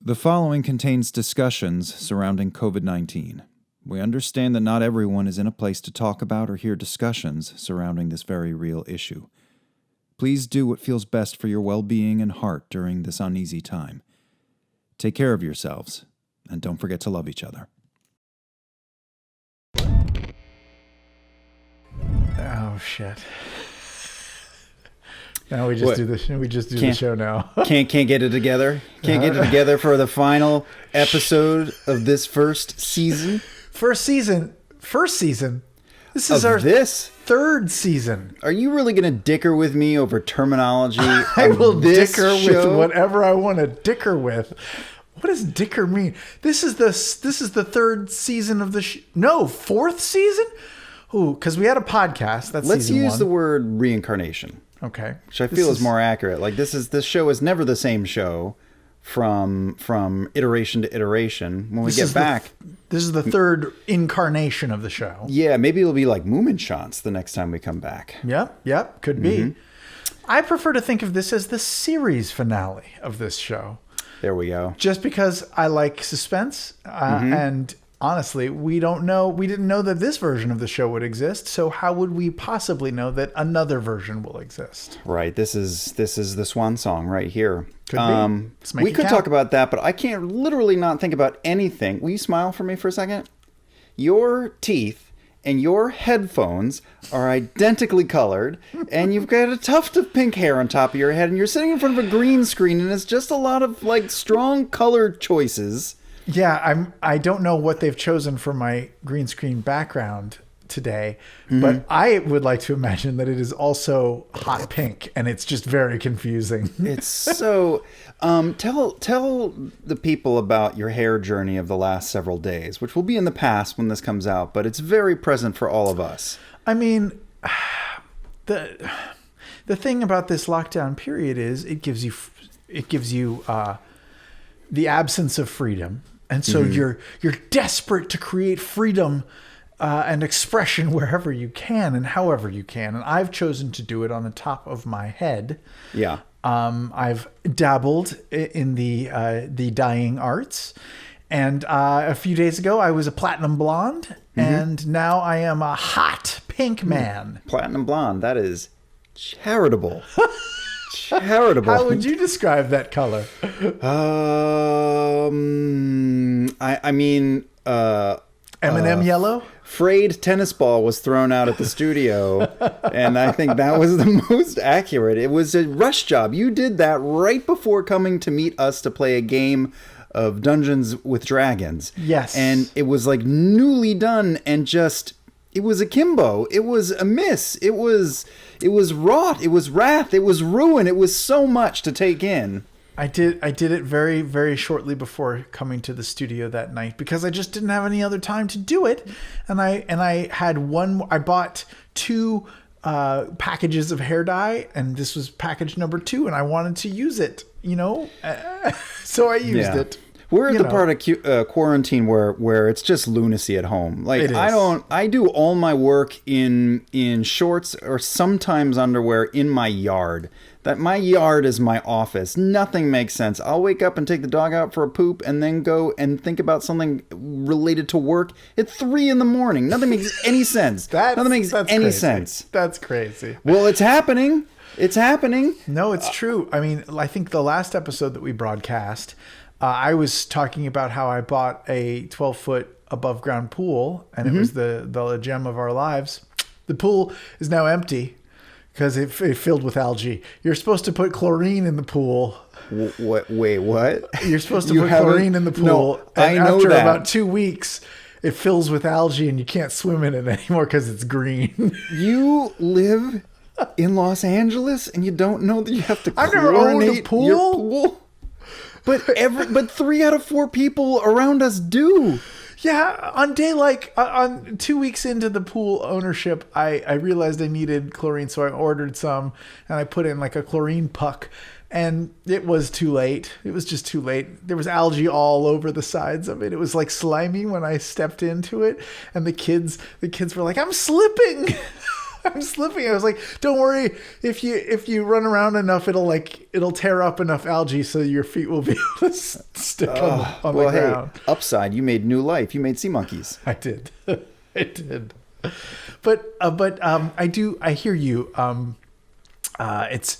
The following contains discussions surrounding COVID-19. We understand that not everyone is in a place to talk about or hear discussions surrounding this very real issue. Please do what feels best for your well-being and heart during this uneasy time. Take care of yourselves, and don't forget to love each other. Oh, shit. Now we just do this. We just do the show now. Can't get it together. Can't get it together for the final episode of this first season. First season. This is our third season. Are you really going to dicker with me over terminology? I will dicker with whatever I want to dicker with. What does dicker mean? This is the third season of the fourth season? Ooh, because we had a podcast. That's Let's season use one. the word reincarnation. Okay. Which I feel is more accurate. Like this show is never the same show from iteration to iteration. When we get back, this is the third incarnation of the show. Yeah, maybe it'll be like Moominshans the next time we come back. Yep, could be. I prefer to think of this as the series finale of this show. There we go. Just because I like suspense, and honestly, we didn't know that this version of the show would exist. So how would we possibly know that another version will exist? Right. This is the swan song right here. Could be. We could talk about that, but I can't literally not think about anything. Will you smile for me for a second? Your teeth and your headphones are identically colored, and you've got a tuft of pink hair on top of your head, and you're sitting in front of a green screen, and it's just a lot of like strong color choices. Yeah, I don't know what they've chosen for my green screen background today, but I would like to imagine that it is also hot pink, and it's just very confusing. It's so... tell the people about your hair journey of the last several days, which will be in the past when this comes out, but it's very present for all of us. I mean, the thing about this lockdown period is it gives you the absence of freedom. And so you're desperate to create freedom and expression wherever you can and however you can. And I've chosen to do it on the top of my head. Yeah. I've dabbled in the dyeing arts. And a few days ago, I was a platinum blonde. And now I am a hot pink man. Platinum blonde. That is charitable. Charitable. How would you describe that color? I mean, M&M yellow? Frayed tennis ball was thrown out at the studio, and I think that was the most accurate. It was a rush job. You did that right before coming to meet us to play a game of Dungeons with Dragons. Yes. And it was like newly done and just... It was akimbo. It was a miss. It was rot. It was wrath. It was ruin. It was so much to take in. I did it very, very shortly before coming to the studio that night because I just didn't have any other time to do it. And I had I bought 2 packages of hair dye, and this was package number 2, and I wanted to use it, so I used it. We're at the part of quarantine where it's just lunacy at home. Like I do all my work in shorts or sometimes underwear in my yard. That my yard is my office. Nothing makes sense. I'll wake up and take the dog out for a poop and then go and think about something related to work at 3 a.m. Nothing makes any sense. Nothing makes any sense. That's crazy. Well, it's happening. It's happening. No, it's true. I mean, I think the last episode that we broadcast, I was talking about how I bought a 12-foot above ground pool, and it was the gem of our lives. The pool is now empty because it filled with algae. You're supposed to put chlorine in the pool. Wait, what? You're supposed to put chlorine in the pool. No, and I know after that. About 2 weeks, it fills with algae, and you can't swim in it anymore because it's green. You live in Los Angeles, and you don't know that you have to chlorinate I've never owned a pool. Your pool? But 3 out of 4 people around us do. Yeah, on 2 weeks into the pool ownership, I realized I needed chlorine, so I ordered some, and I put in like a chlorine puck, and it was too late. It was just too late. There was algae all over the sides of it. It was like slimy when I stepped into it, and the kids were like, "I'm slipping." I'm slipping. I was like, don't worry. If you run around enough, it'll tear up enough algae so your feet will be able to stick on the ground. Hey, upside, you made new life. You made sea monkeys. I did. I did. But I hear you.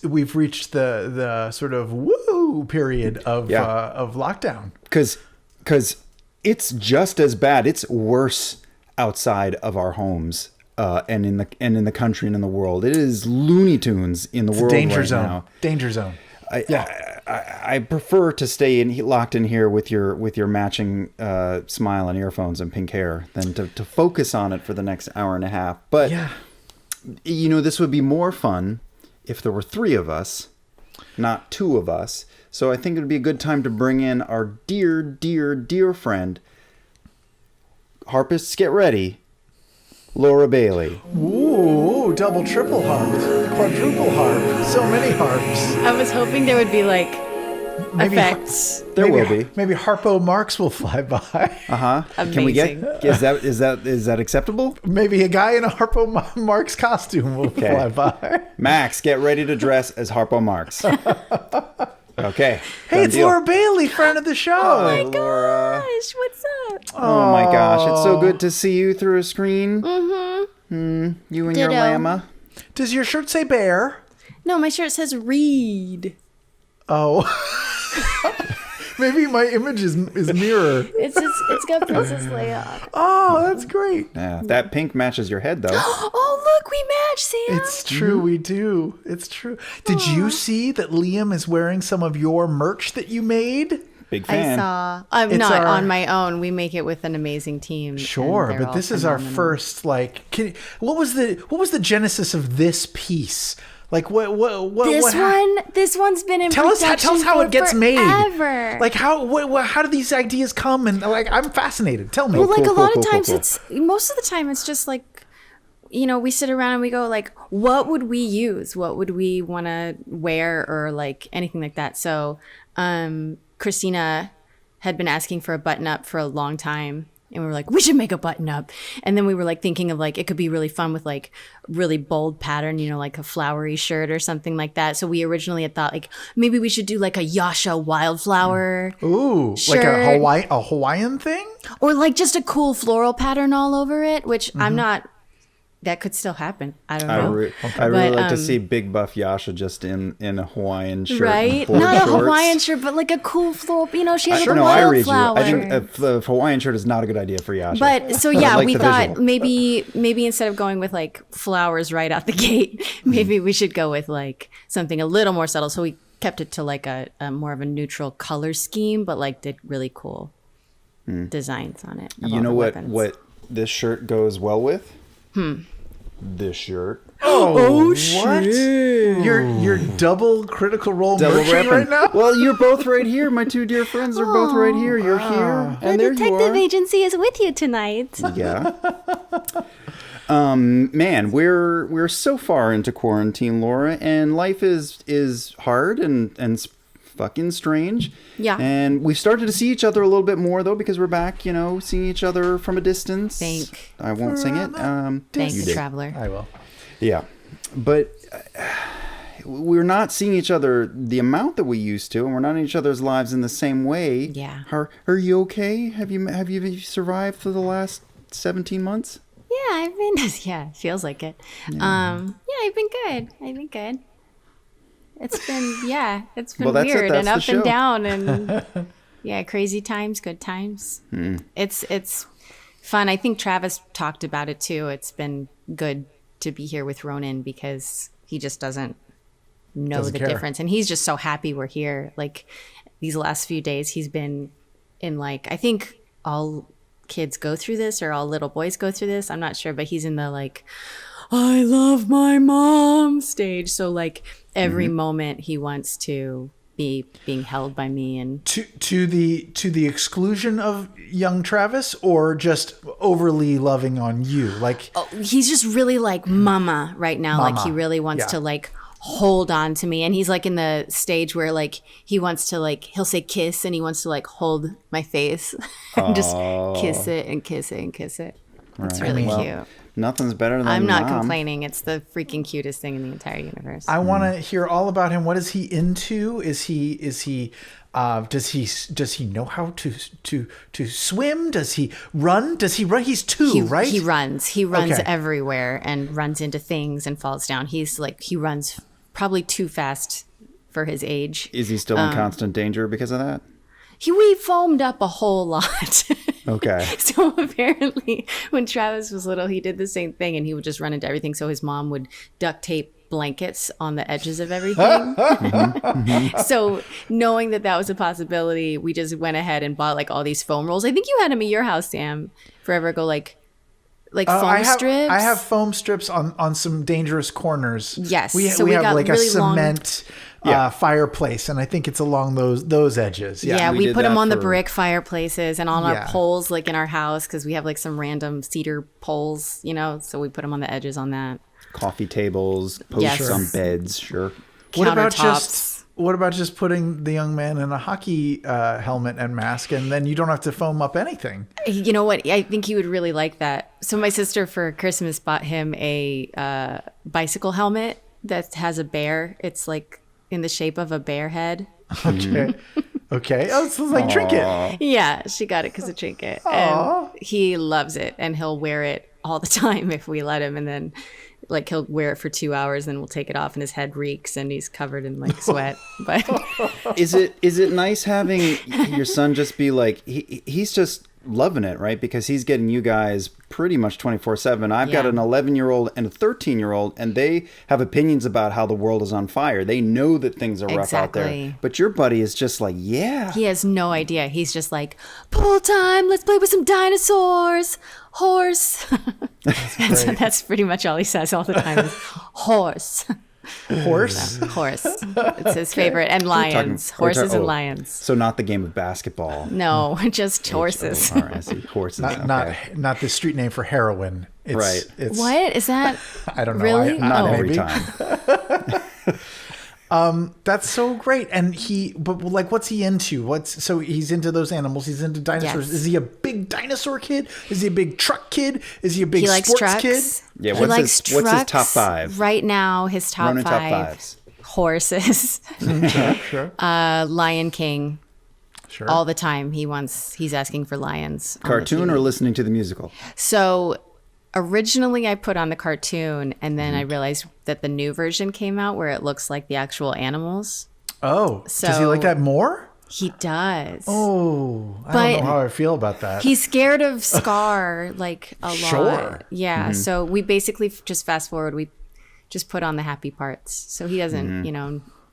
We've reached the sort of woo period of lockdown. Because it's just as bad. It's worse outside of our homes and in the country and in the world. It is Looney Tunes in the world danger right zone. now. Danger zone. I prefer to stay locked in here with your matching smile and earphones and pink hair than to focus on it for the next hour and a half. But this would be more fun if there were 3 of us, not 2 of us. So I think it would be a good time to bring in our dear, dear, dear friend. Harpists, get ready. Laura Bailey. Ooh, double, triple harp, quadruple harp, so many harps. I was hoping there would be like effects. There will be. Maybe Harpo Marx will fly by. Amazing. Can we get? Is that acceptable? Maybe a guy in a Harpo Marx costume will fly by. Max, get ready to dress as Harpo Marx. Okay. Hey, it's Laura Bailey, friend of the show. Hi, Laura. Gosh, what's up? Oh my gosh, it's so good to see you through a screen. Mm-hmm. You and your llama. Does your shirt say bear? No, my shirt says read. Oh. Maybe my image is mirror. It's got Princess Leia. Oh, that's great. Yeah, that pink matches your head though. Oh, look, we match, Sam. It's true, we do. It's true. Did you see that Liam is wearing some of your merch that you made? Big fan. I saw. I'm not on my own. We make it with an amazing team. Sure, but this is our first what was the genesis of this piece? Like what this one's been in tell us how it gets made. Forever. Like how do these ideas come, and I'm fascinated. Tell me. Well, a lot of times most of the time it's just like, we sit around and we go like, what would we use? What would we want to wear, or like anything like that. So, Christina had been asking for a button up for a long time. And we were like, we should make a button up. And then we were like thinking of like, it could be really fun with like really bold pattern, like a flowery shirt or something like that. So we originally had thought like, maybe we should do like a Yasha wildflower. Ooh, shirt. Like a Hawaiian thing? Or like just a cool floral pattern all over it, which that could still happen. I don't know. I really like to see big buff Yasha just in a Hawaiian shirt. Right? Not a Hawaiian shirt, but like a cool floral. She has a wildflower. I think the Hawaiian shirt is not a good idea for Yasha. But so we thought maybe instead of going with like flowers right out the gate, maybe we should go with like something a little more subtle. So we kept it to like a more of a neutral color scheme, but like did really cool designs on it. You know what this shirt goes well with? This shirt. Oh shit! You're double Critical Role merchant right now. Well, you're both right here. My 2 dear friends are both right here. You're here, and there you are. The detective agency is with you tonight. Yeah. Man, we're so far into quarantine, Laura, and life is hard and fucking strange. Yeah. And we've started to see each other a little bit more though, because we're back, seeing each other from a distance. I won't sing it. Thank you, Traveler. I will. Yeah. But we're not seeing each other the amount that we used to, and we're not in each other's lives in the same way. Yeah. Are you okay? Have you survived for the last 17 months? Yeah, I've been. Yeah, it feels like it. Yeah. I've been good. It's been weird and up and down and crazy times, good times. It's fun. I think Travis talked about it too. It's been good to be here with Ronan because he just doesn't know the difference, and he's just so happy we're here. Like these last few days, he's been in like, I think all kids go through this or all little boys go through this. I'm not sure, but he's in the like, I love my mom stage. So like every moment he wants to be being held by me, and to the exclusion of young Travis, or just overly loving on you. Like he's just really like mama right now. Like he really wants to like hold on to me, and he's like in the stage where like he wants to like, he'll say kiss and he wants to like hold my face and just kiss it and kiss it and kiss it. It's really cute. Nothing's better than I'm not Mom. complaining. It's the freaking cutest thing in the entire universe. I want to hear all about him. What is he into? Does he know how to swim? Does he run? He's 2, right? He runs. He runs Okay. everywhere and runs into things and falls down. He runs probably too fast for his age. Is he still in constant danger because of that? We foamed up a whole lot. Okay. So apparently when Travis was little, he did the same thing and he would just run into everything. So his mom would duct tape blankets on the edges of everything. So knowing that was a possibility, we just went ahead and bought like all these foam rolls. I think you had them at your house, Sam. Forever ago, like foam strips. I have foam strips on some dangerous corners. Yes. We So we have got like really a cement fireplace, and I think it's along those edges. Yeah, we we did put them that on the for- brick fireplaces and on our Yeah. poles, like in our house, because we have like some random cedar poles, so we put them on the edges on that. Coffee tables, posts Yes. on beds, sure. What about Countertops. just putting the young man in a hockey helmet and mask, and then you don't have to foam up anything? You know what? I think he would really like that. So my sister for Christmas bought him a bicycle helmet that has a bear. It's like in the shape of a bear head. Okay. Okay. Oh, so it's like Trinket. Yeah, she got it because of Trinket. Aw. And he loves it, and he'll wear it all the time if we let him. And then, like, he'll wear it for 2 hours, then we'll take it off, and his head reeks, and he's covered in like sweat. But Is it nice having your son just be like he's just loving it, right? Because he's getting you guys pretty much 24/7. I've got Yeah. an 11-year-old and a 13-year-old, and they have opinions about how the world is on fire. They know that things are rough out there. Exactly. But your buddy is just like, yeah. he has no idea. He's just like, pool time, let's play with some dinosaurs. Horse. That's pretty much all he says all the time is horse. Horse. Horse. It's his favorite. And lions. Horses and lions. So not the game of basketball. No, just horses. All right, I see. Horses. Not the street name for heroin. It's, Right. It's, What is that? I don't know. Really? Not Oh. every maybe. time. That's so great. And but like, what's he into? So he's into those animals. He's into dinosaurs. Yes. Is he a big dinosaur kid? Is he a big truck kid? Is he a big He likes sports trucks. kid? Yeah, He what's likes his- what's his top trucks. 5? Right now, his top Ronan top 5. fives. Horses. Sure. Lion King. Sure. All the time he's asking for lions. on the Cartoon TV. or listening to the musical? So originally I put on the cartoon and then I realized that the new version came out where it looks like the actual animals. Oh, does he like So- that more? He does. Oh, I But- don't know how I feel about that. He's scared of Scar like a Sure. lot. Yeah. So we basically just fast forward. We just put on the happy parts. So he doesn't,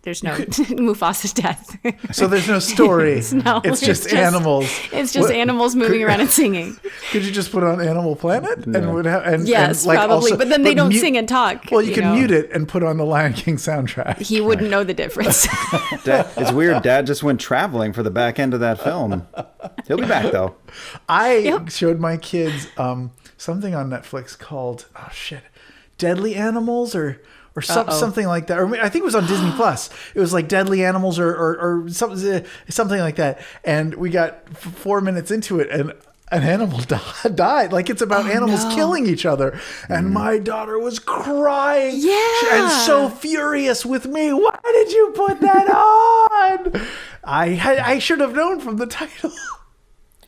there's no Mufasa's death. So there's no story. No, it's just animals. It's just animals moving around and singing. Could you just put on Animal Planet and would have and Yes, and like probably. also- but then they don't sing and talk. Well, you can know? mute it and put on the Lion King soundtrack. He wouldn't know the difference. It's weird. Dad just went traveling for the back end of that film. He'll be back though. I showed my kids something on Netflix called Deadly Animals or something like that. Or I think it was on Disney Plus. It was like Deadly Animals or something like that. And we got 4 minutes into it and an animal died. Like it's about animals killing each other. And my daughter was crying. Yeah. And so furious with me. Why did you put that on? I should have known from the title.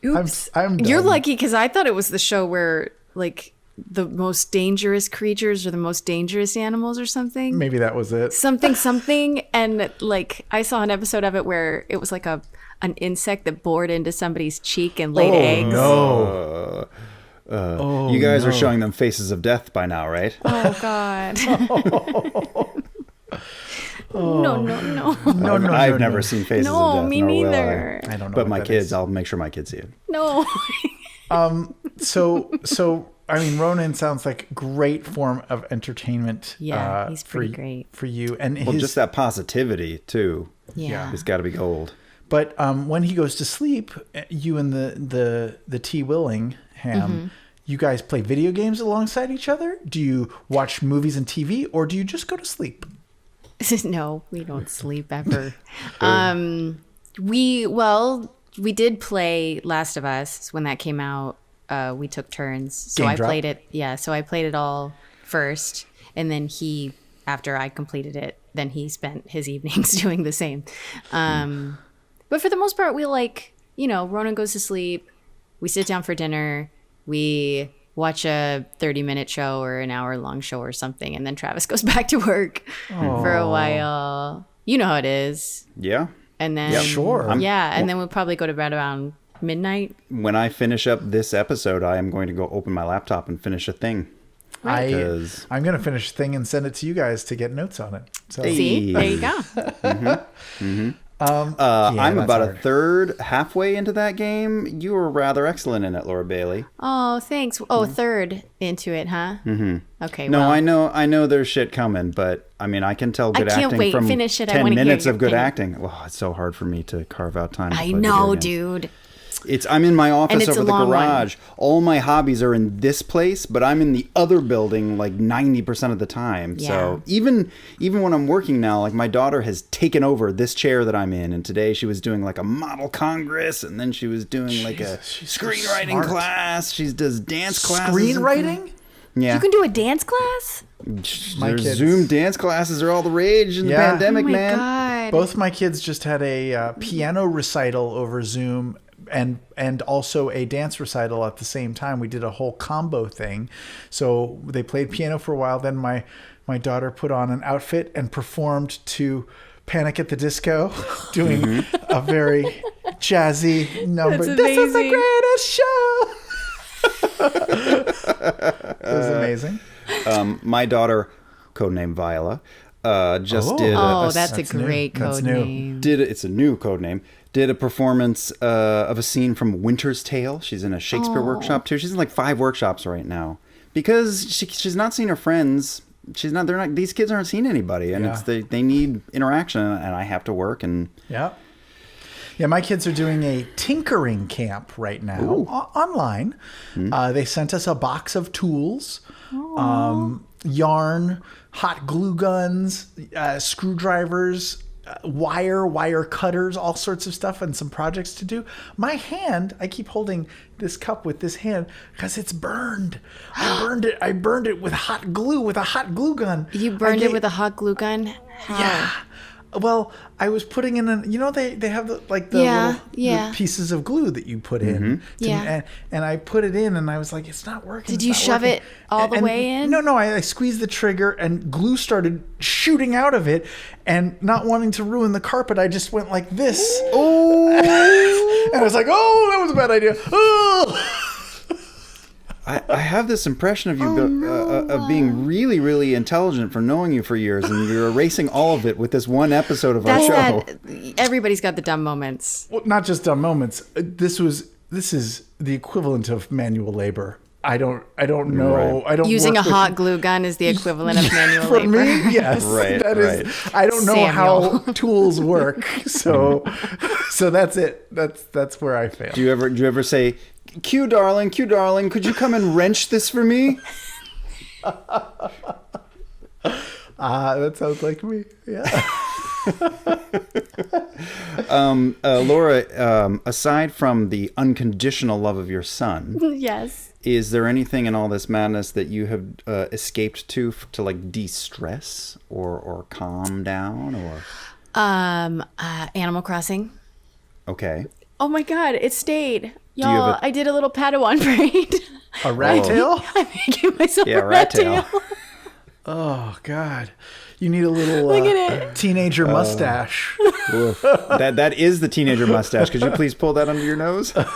Oops. I'm done. You're lucky because I thought it was the show where like the most dangerous creatures or the most dangerous animals or something. Maybe that was it. Something. And like I saw an episode of it where it was like an insect that bored into somebody's cheek and laid eggs. No. You guys are showing them Faces of Death by now, right? Oh God. No. I've never seen Faces of No, Death. me nor will I. neither. I don't know. But what my that kids, is. I'll make sure my kids see it. No. So I mean, Ronan sounds like a great form of entertainment. Yeah, he's pretty great for you. And Well, just that positivity too. Yeah. It's got to be gold. But when he goes to sleep, you and the T. Willingham, you guys play video games alongside each other? Do you watch movies and TV, or do you just go to sleep? No, we don't sleep ever. We did play Last of Us when that came out we took turns. So Game I drop? played it. Yeah. So I played it all first. And then after I completed it, then he spent his evenings doing the same. But for the most part, we Ronan goes to sleep. We sit down for dinner. We watch a 30-minute show or an hour-long show or something. And then Travis goes back to work for a while. You know how it is. Yeah. And then, and then we'll probably go to bed around midnight. When I finish up this episode, I am going to go open my laptop and finish a thing. I'm going to finish a thing and send it to you guys to get notes on it. So. See, there you go. I'm about a third, halfway into that game. You were rather excellent in it, Laura Bailey. Oh, thanks. Oh, third into it, huh? Mm-hmm. Okay. No, well, I know there's shit coming, but I mean, I can tell good acting from finish it. 10 minutes of good acting. Oh, it's so hard for me to carve out time. I know, dude. I'm in my office over the garage. All my hobbies are in this place, but I'm in the other building like 90% of the time. Yeah. So even when I'm working now, like my daughter has taken over this chair that I'm in, and today she was doing like a model congress, and then she was doing like a screenwriting class. She does dance classes. Screenwriting? Yeah. You can do a dance class? Zoom dance classes are all the rage in the pandemic, man. God. Both my kids just had a piano recital over Zoom. And also a dance recital at the same time. We did a whole combo thing. So they played piano for a while. Then my daughter put on an outfit and performed to Panic at the Disco, doing a very jazzy number. That's This is the greatest show. It was amazing. My daughter, codename Viola, did. That's a great code name. It's a new code name. Did a performance of a scene from Winter's Tale. She's in a Shakespeare workshop too. She's in like 5 workshops right now because she's not seen her friends. These kids aren't seeing anybody, and they need interaction, and I have to work. And yeah. My kids are doing a tinkering camp right now online. They sent us a box of tools, yarn, hot glue guns, screwdrivers, wire cutters, all sorts of stuff, and some projects to do. My hand, I keep holding this cup with this hand because it's burned. I burned it with hot glue, with a hot glue gun. You burned it with a hot glue gun? How? Yeah. Well, I was putting in they have the little pieces of glue that you put in. And I put it in, and I was like, it's not working. Did you shove it all the way in? No, I squeezed the trigger, and glue started shooting out of it, and not wanting to ruin the carpet, I just went like this. Oh! And I was like, that was a bad idea. Oh! I have this impression of you of being really, really intelligent from knowing you for years, and you're erasing all of it with this one episode of our show. Everybody's got the dumb moments. Well, not just dumb moments. This is the equivalent of manual labor. I don't know. Right. I don't. Using a hot glue gun is the equivalent of manual labor. For me, yes. Right. I don't know how tools work. So that's it. That's where I fail. Do you ever say, Q darling, could you come and wrench this for me? That sounds like me. Yeah. Laura, aside from the unconditional love of your son, yes, is there anything in all this madness that you have escaped to like de-stress or calm down or? Animal Crossing. Okay. Oh my God, it stayed. Y'all, I did a little Padawan parade. A rat tail? I'm making myself a rat tail. Oh, God. You need a little teenager mustache. That is the teenager mustache. Could you please pull that under your nose? Gross.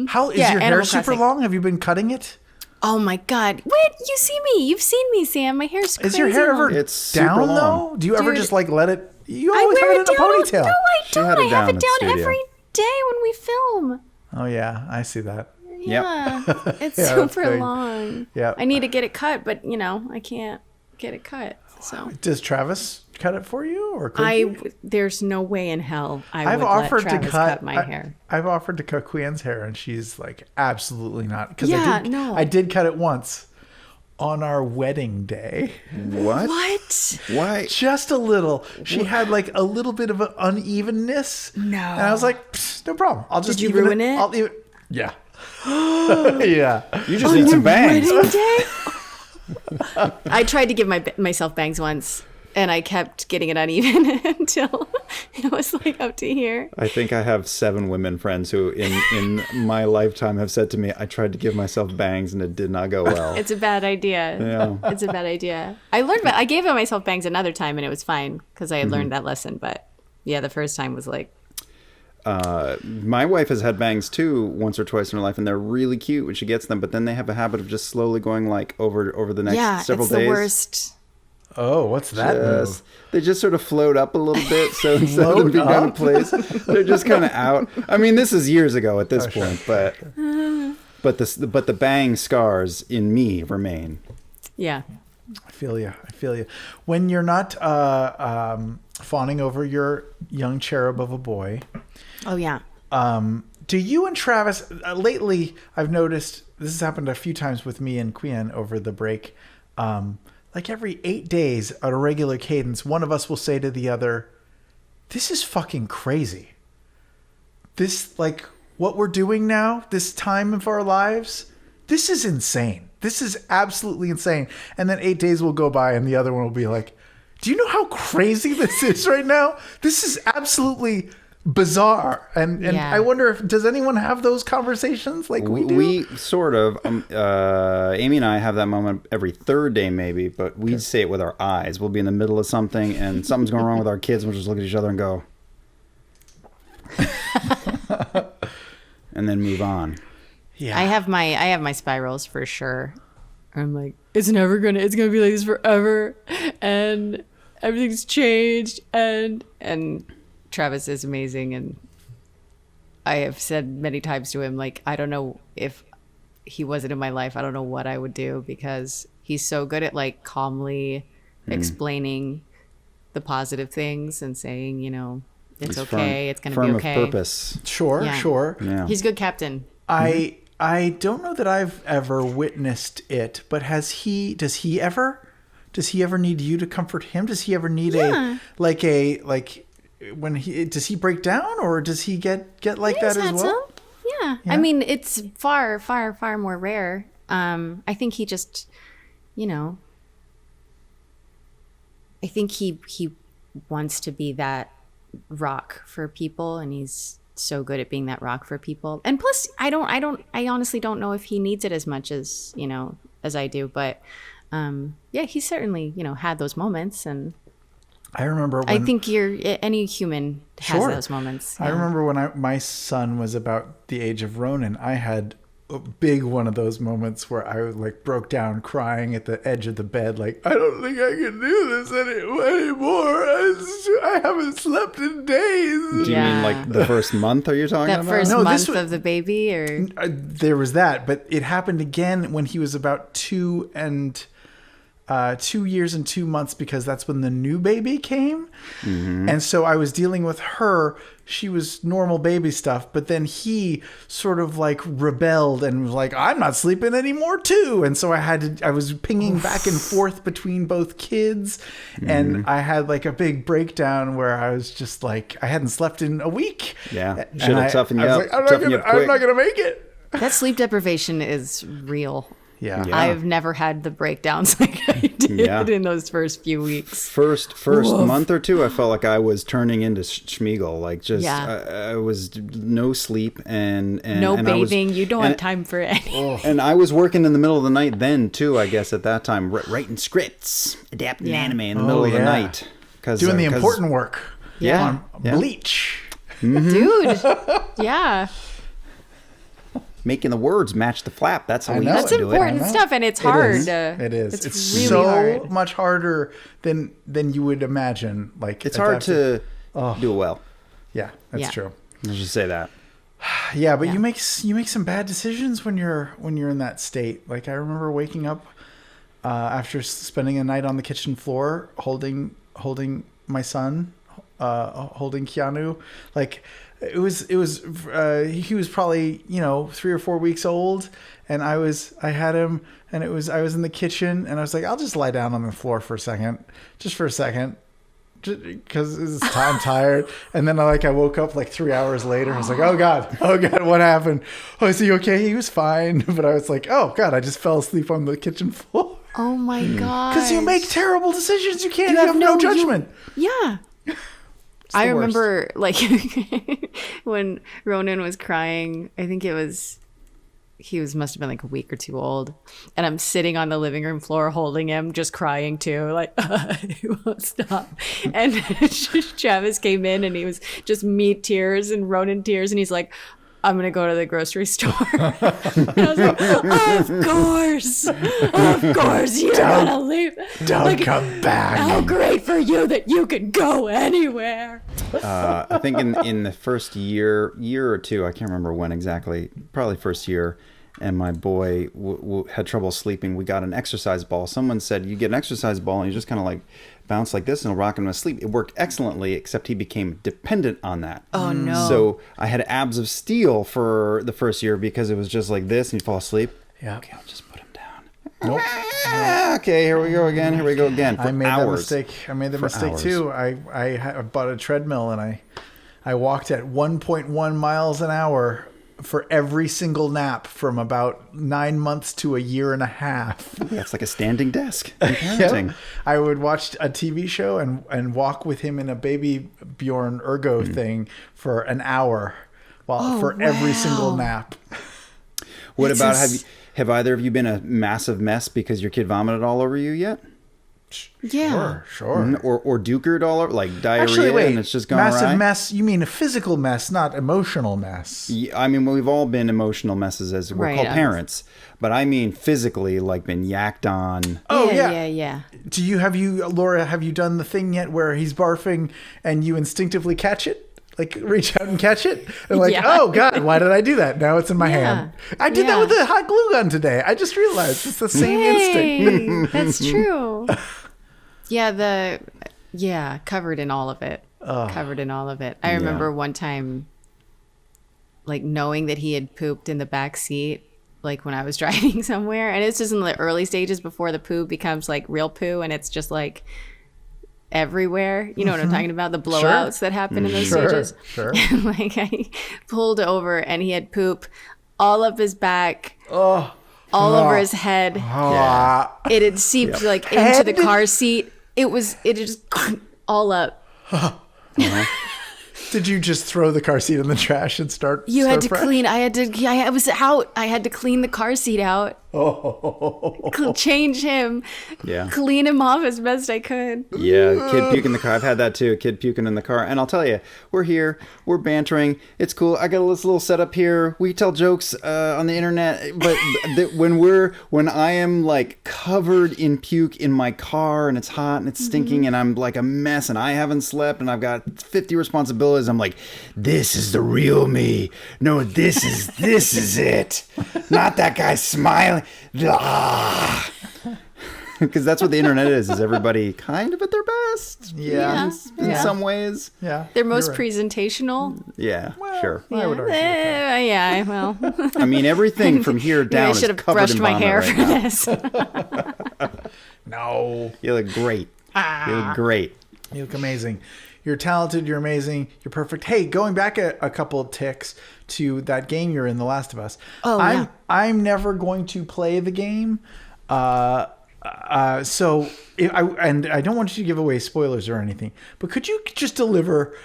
How is your hair super long? Have you been cutting it? Oh my God. What? You see me. You've seen me, Sam. My hair's crazy. Is your hair ever down, though? Do you ever just like let it? You always have it in a ponytail. No, I don't. I have it down every day when we film. Oh, yeah. I see that. Yeah. It's super long. Yeah. I need to get it cut, but, I can't get it cut. So does Travis cut it for you, or could you? There's no way in hell I would let Travis cut my hair. I've offered to cut Quien's hair, and she's like, absolutely not. Because I did cut it once. on our wedding day. What? Why? Just a little. She had like a little bit of an unevenness. No. And I was like, no problem. I'll just Did you ruin it? I'll even. Yeah. Yeah. You just need some bangs. I tried to give myself bangs once, and I kept getting it uneven until it was like up to here. I think I have 7 women friends who in my lifetime have said to me, I tried to give myself bangs and it did not go well. It's a bad idea. Yeah. It's a bad idea. I gave myself bangs another time and it was fine because I had learned that lesson. But yeah, the first time was like. My wife has had bangs too once or twice in her life, and they're really cute when she gets them, but then they have a habit of just slowly going like over the next several days. Yeah, it's the worst. Oh, what's that move? They just sort of float up a little bit, so instead of them being down in place, they're just kind of out. I mean, this is years ago at this point, sure. but the bang scars in me remain. Yeah. I feel you. When you're not fawning over your young cherub of a boy. Oh, yeah. Do you and Travis, lately, I've noticed, this has happened a few times with me and Quian over the break, like every 8 days at a regular cadence, one of us will say to the other, this is fucking crazy. This, like, what we're doing now, this time of our lives, this is insane. This is absolutely insane. And then 8 days will go by and the other one will be like, do you know how crazy this is right now? This is absolutely bizarre. And I wonder if, does anyone have those conversations like we do? We sort of, Amy and I have that moment every third day maybe, but we say it with our eyes. We'll be in the middle of something and something's going wrong with our kids. We'll just look at each other and go, and then move on. Yeah. I have my spirals for sure. I'm like, it's gonna be like this forever, and everything's changed, and Travis is amazing, and I have said many times to him, like, I don't know if he wasn't in my life, I don't know what I would do, because he's so good at like calmly explaining the positive things and saying, you know, it's okay, it's gonna be okay. Firm of purpose. Sure. Yeah. He's a good captain. I don't know that I've ever witnessed it, but does he ever need you to comfort him? Does he ever need does he break down, or does he get like that as well? Yeah. I mean, it's far, far, far more rare. I think he just, you know, I think he wants to be that rock for people, and he's so good at being that rock for people. And plus, I honestly don't know if he needs it as much as, you know, as I do, but he certainly, you know, had those moments. And I remember I think any human has those moments. I remember when my son was about the age of Ronan, I had a big one of those moments where I like broke down crying at the edge of the bed, like, I don't think I can do this anymore. I haven't slept in days. Do you mean like the first month are you talking about? That first month of the baby, or? There was that, but it happened again when he was about 2 years and 2 months, because that's when the new baby came. Mm-hmm. And so I was dealing with her. She was normal baby stuff, but then he sort of like rebelled and was like, I'm not sleeping anymore too. And so I was pinging back and forth between both kids. Mm-hmm. And I had like a big breakdown where I was just like, I hadn't slept in a week. Yeah. Should have toughened you up. Like, I'm not going to make it. That sleep deprivation is real. Yeah. I've never had the breakdowns like I did in those first few weeks. First month or two, I felt like I was turning into Schmeagol. Like just, I was no sleep and no bathing. You don't have time for any. And I was working in the middle of the night then too. I guess at that time, writing scripts, adapting anime in the middle of the night, doing the important work. Yeah, on Bleach, dude. Yeah. Making the words match the flap. That's how we used to do it. That's important stuff, and it's hard. It is. It's really so hard. much harder than you would imagine. Like it's hard to do it well. Yeah, that's true. Let's just say that. Yeah, but you make some bad decisions when you're in that state. Like I remember waking up after spending a night on the kitchen floor, holding my son holding Keanu. Like he was probably 3 or 4 weeks old, and I had him, and I was in the kitchen, and I was like, I'll just lie down on the floor for a second, because I'm tired. And then I woke up like 3 hours later. I was like, oh God, what happened? Oh, is he okay? He was fine. But I was like, oh God, I just fell asleep on the kitchen floor. Oh my God. Because you make terrible decisions. You have no judgment. Yeah. I remember when Ronan was crying, I think he must have been like a week or 2 old, and I'm sitting on the living room floor holding him, just crying too, like he won't stop. And Travis came in, and he was just me tears and Ronan tears, and he's like, I'm gonna go to the grocery store. And I was like, of course you're gonna leave. Don't come back. How great for you that you can go anywhere. I think in the first year or two, I can't remember when exactly, probably first year, and my boy had trouble sleeping. We got an exercise ball. Someone said, you get an exercise ball and you just kind of like bounce like this and it'll rock him to sleep. It worked excellently, except he became dependent on that. Oh no. So I had abs of steel for the first year because it was just like this and he'd fall asleep. Yeah. Okay, I'll just put him down. Nope. Okay, here we go again. For I made hours. that mistake. I made the mistake hours. too. I bought a treadmill, and I walked at 1.1 miles an hour for every single nap from about 9 months to a year and a half. Yeah, it's like a standing desk. Yep. I would watch a TV show and walk with him in a baby Bjorn ergo thing for an hour every single nap. What about have either of you been a massive mess because your kid vomited all over you yet? Yeah. Sure. Or dukered all over, like diarrhea. Actually, wait, and it's just gone massive awry? mess. You mean a physical mess, not emotional mess. Yeah, I mean, we've all been emotional messes as we're called parents, but I mean physically, like been yacked on. Oh yeah. Laura, have you done the thing yet where he's barfing and you instinctively catch it? Like reach out and catch it? And oh God, why did I do that? Now it's in my hand. I did that with a hot glue gun today. I just realized it's the same instinct. That's true. Covered in all of it. Covered in all of it. I remember one time, like knowing that he had pooped in the back seat, like when I was driving somewhere, and it's just in the early stages before the poo becomes like real poo, and it's just like everywhere. You know what I'm talking about? The blowouts that happen in those stages. Sure. Like I pulled over, and he had poop all up his back. All over his head. It had seeped like into the car seat. It just all up. Did you just throw the car seat in the trash and start? You had to clean. I was out. I had to clean the car seat out. Change him. Yeah. Clean him off as best I could. Yeah. Kid puking in the car. I've had that too. A kid puking in the car. And I'll tell you, we're here. We're bantering. It's cool. I got this little setup here. We tell jokes on the internet. But when I am like covered in puke in my car and it's hot and it's stinking and I'm like a mess and I haven't slept and I've got 50 responsibilities, I'm like, this is the real me. No, this is it. Not that guy smiling. Because that's what the internet is everybody kind of at their best. Yeah. In some ways. Yeah. They're most presentational. Yeah, sure. I would argue with that. Yeah, well. I mean, everything from here down is covered in vomit. I should have brushed my hair for this. No. You look great. You look great. You look amazing. You're talented. You're amazing. You're perfect. Hey, going back a couple of ticks to that game you're in, The Last of Us. I'm never going to play the game. So I don't want you to give away spoilers or anything, but could you just deliver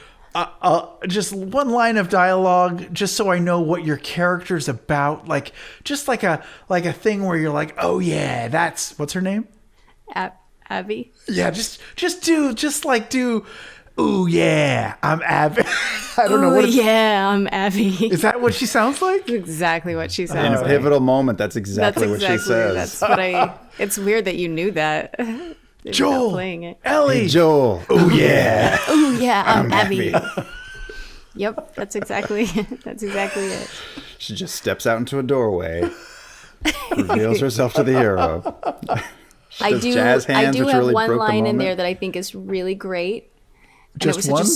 just one line of dialogue, just so I know what your character's about? Like, just like a thing where you're like, oh yeah, what's her name? Abby. Yeah, just do. Ooh, yeah, I'm Abby. I don't know what. Yeah, I'm Abby. Is that what she sounds like? That's exactly what she sounds In like. a pivotal moment, that's exactly what she says. That's what it's weird that you knew that. Joel. Playing it. Ellie. Hey, Joel. Ooh, yeah. Ooh, yeah, I'm Abby. Yep, that's exactly it. She just steps out into a doorway, reveals herself to the hero. I do have one line in there that I think is really great. Just one? It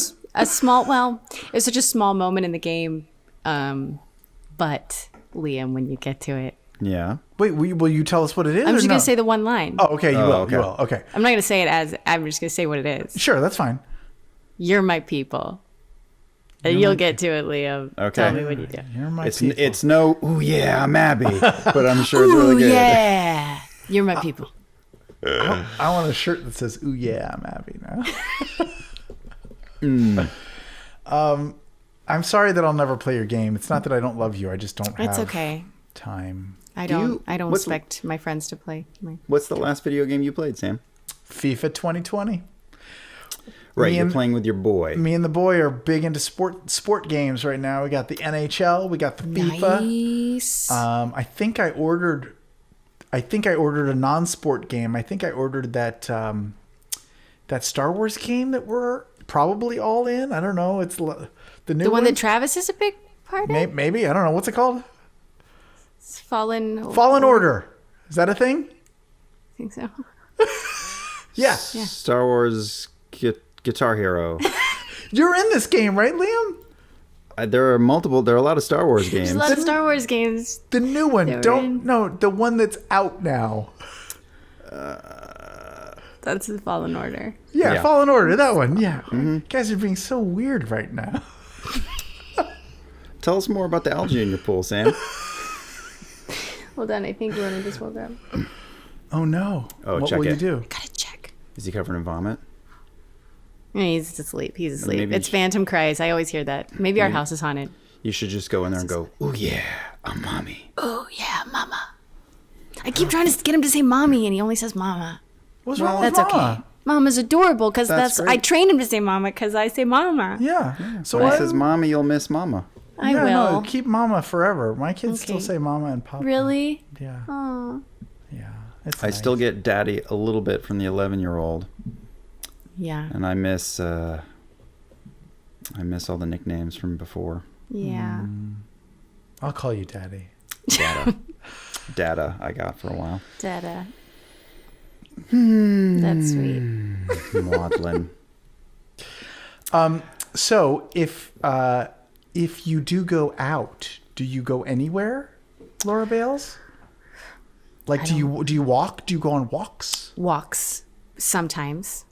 was such a small moment in the game. But Liam, when you get to it. Yeah. Wait, will you tell us what it is? I'm just going to say the one line. Oh, okay. You will. Okay. You will. Okay. I'm not going to say it I'm just going to say what it is. Sure, that's fine. You're my people. And you'll get to it, Liam. Okay. Tell me what you do. You're my people. It's no, ooh, yeah, I'm Abby. But I'm sure it's really good. Yeah. You're my people. I want a shirt that says, ooh, yeah, I'm Abby now. I'm sorry that I'll never play your game. It's not that I don't love you. I just don't have time. I don't expect my friends to play. What's the last video game you played, Sam? FIFA 2020. Right, you're playing with your boy. Me and the boy are big into sport games right now. We got the NHL, we got the FIFA. Nice. I think I ordered a non-sport game. I think I ordered that Star Wars game that we're probably all in. I don't know. It's the new one that Travis is a big part of? Maybe. I don't know. What's it called? It's Fallen Order. Is that a thing? I think so. Yeah. Star Wars Guitar Hero. You're in this game, right, Liam? There are a lot of Star Wars games. There's a lot of Star Wars games. The new one. The one that's out now. That's the Fallen Order. Yeah, Fallen Order, that one. Yeah. Mm-hmm. You guys are being so weird right now. Tell us more about the algae in your pool, Sam. Hold on, I think Ronan just woke up. Oh no. Oh, what will you do? I gotta check. Is he covered in vomit? He's asleep. It's phantom cries. I always hear that. Maybe our house is haunted. You should just go in there and go, "Ooh yeah, I'm mommy." Oh yeah, mama. I keep trying to get him to say mommy, and he only says mama. What's wrong with mama? That's okay. Mama's adorable because I trained him to say mama because I say mama. Yeah. So when he says mommy, you'll miss mama. I will. No, keep mama forever. My kids still say mama and papa. Really? Yeah. Aww. Yeah. I still get daddy a little bit from the 11-year-old. Yeah. And I miss all the nicknames from before. Yeah. I'll call you daddy. Dada I got for a while. Dada. That's sweet. Maudlin. So if you do go out, do you go anywhere, Laura Bales? Like, do you walk? Do you go on walks? Walks sometimes.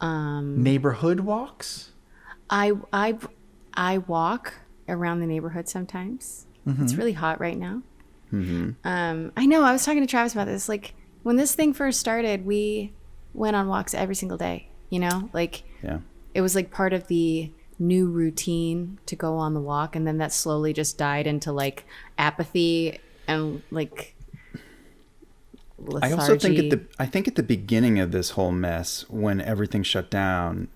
Neighborhood walks? I walk around the neighborhood sometimes. Mm-hmm. It's really hot right now. Mm-hmm. I know. I was talking to Travis about this. Like, when this thing first started, we went on walks every single day. You know, like it was like part of the new routine to go on the walk, and then that slowly just died into like apathy and like lethargy. I also think at the beginning of this whole mess, when everything shut down,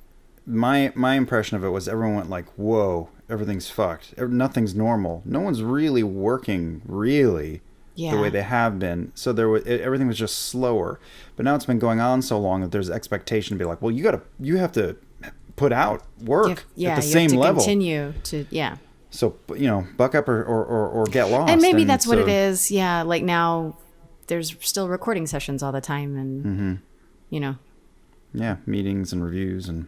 my impression of it was everyone went like, "Whoa, everything's fucked. Nothing's normal. No one's really working the way they have been." So everything was just slower. But now it's been going on so long that there's expectation to be like, "Well, you have to put out work at the same level. Continue to So buck up or get lost." And maybe that's what it is. Yeah, like now there's still recording sessions all the time, and meetings and reviews and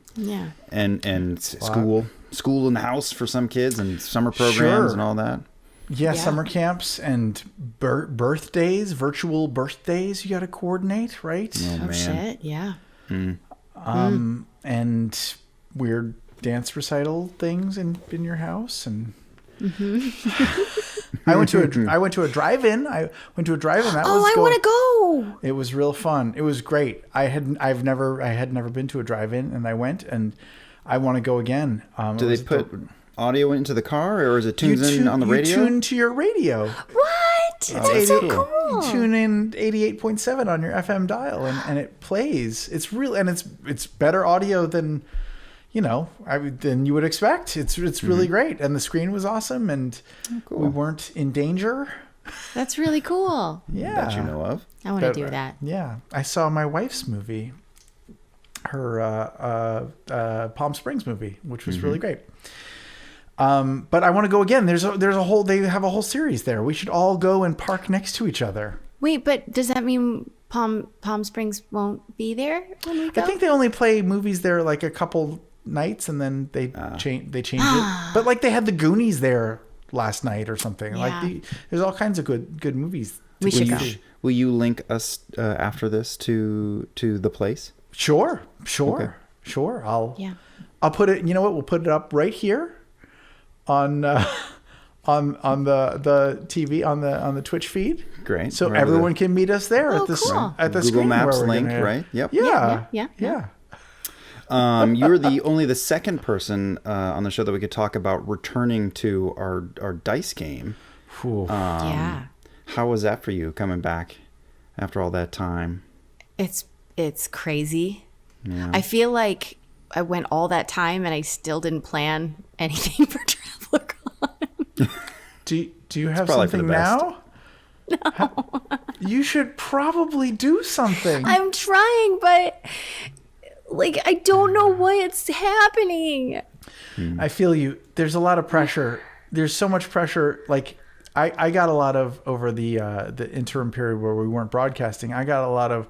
and Spot. school in the house for some kids and summer programs and all that. Yeah, summer camps and birthdays, virtual birthdays you got to coordinate, right? Oh man. Shit, yeah. And weird dance recital things in your house and I went to a drive-in. That I want to go. It was real fun. It was great. I had never been to a drive-in, and I went, and I want to go again. Do they put audio into the car, or is it tunes in on the radio? You tune to your radio. What? That's so cool. You tune in 88.7 on your FM dial, and it plays. It's real, and it's better audio than than you would expect. It's really great, and the screen was awesome, and we weren't in danger. That's really cool. Yeah, that you know of. I want to do that. Yeah, I saw my wife's movie, her Palm Springs movie, which was really great. But I want to go again. They have a whole series there. We should all go and park next to each other. Wait, but does that mean Palm Springs won't be there when we go? I think they only play movies there like a couple nights, and then they change it. But like they had the Goonies there last night or something. Yeah. Like there's all kinds of good movies. We should go. Will you link us after this to the place? Sure. Okay. Sure. I'll put it. You know what? We'll put it up right here on the TV on the Twitch feed. Great. So everyone can meet us there at the cool. at the Google screen Maps where we're link, gonna, right? Yep. Yeah. You're only the second person on the show that we could talk about returning to our dice game. Yeah. How was that for you coming back after all that time? It's crazy. Yeah. I feel like I went all that time and I still didn't plan anything for TravelerCon. Do you have probably for something the best. now? No. You should probably do something. I'm trying, but like I don't know what's happening. I feel you. There's a lot of pressure. There's so much pressure. Like I got a lot of over the interim period where we weren't broadcasting. I got a lot of,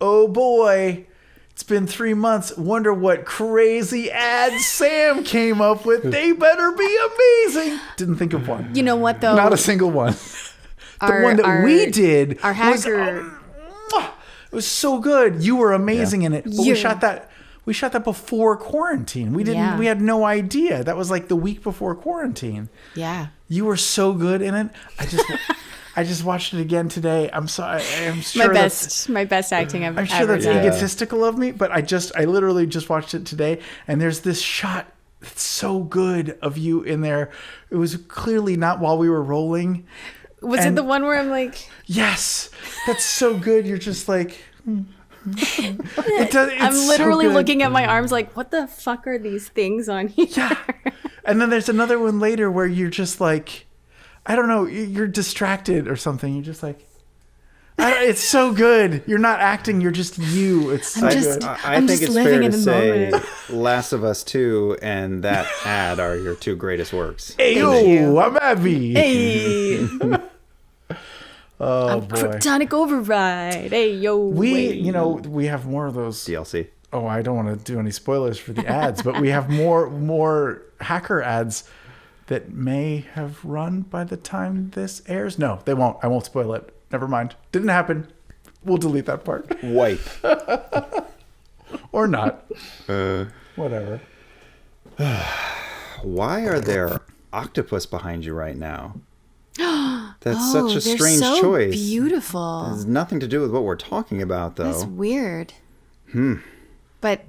oh boy, it's been 3 months. Wonder what crazy ads Sam came up with. They better be amazing. Didn't think of one. You know what though? Not a single one. The one that we did our hacker it was so good. You were amazing in it. But we shot that before quarantine. We had no idea. That was like the week before quarantine. Yeah. You were so good in it. I just watched it again today. I'm sorry. I'm sure my best acting I've I'm sure ever that's done. egotistical of me, but I literally just watched it today, and there's this shot that's so good of you in there. It was clearly not while we were rolling. Was it the one where I'm like, yes, that's so good. You're just like, it's I'm literally so good. looking at my arms like, what the fuck are these things on here? Yeah. And then there's another one later where you're just like, I don't know, you're distracted or something. You're just like, it's so good. You're not acting. You're just you. It's so good. I think it's fair to say Last of Us 2 and that ad are your two greatest works. Hey, yo, I'm happy. Hey. Oh, boy. Kryptonic Override. Hey, yo. We have more of those. DLC. Oh, I don't want to do any spoilers for the ads, but we have more hacker ads that may have run by the time this airs. No, they won't. I won't spoil it. Never mind. Didn't happen. We'll delete that part. Wipe. Or not. Whatever. Why are there octopus behind you right now? That's such a strange so choice. Beautiful. It has nothing to do with what we're talking about, though. That's weird. But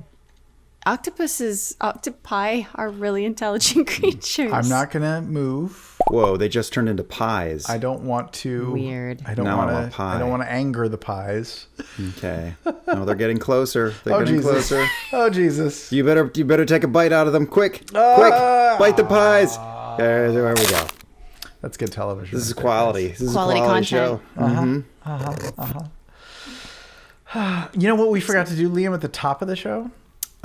octopi are really intelligent creatures. I'm not going to move. Whoa, they just turned into pies. I don't want to. Weird. I don't want to anger the pies. Okay. No, they're getting closer. They're getting closer. Oh, Jesus. You better take a bite out of them. Quick. Bite the pies. There we go. That's good television. This is quality. This is Quality a quality content. show. You know what we forgot to do, Liam, at the top of the show?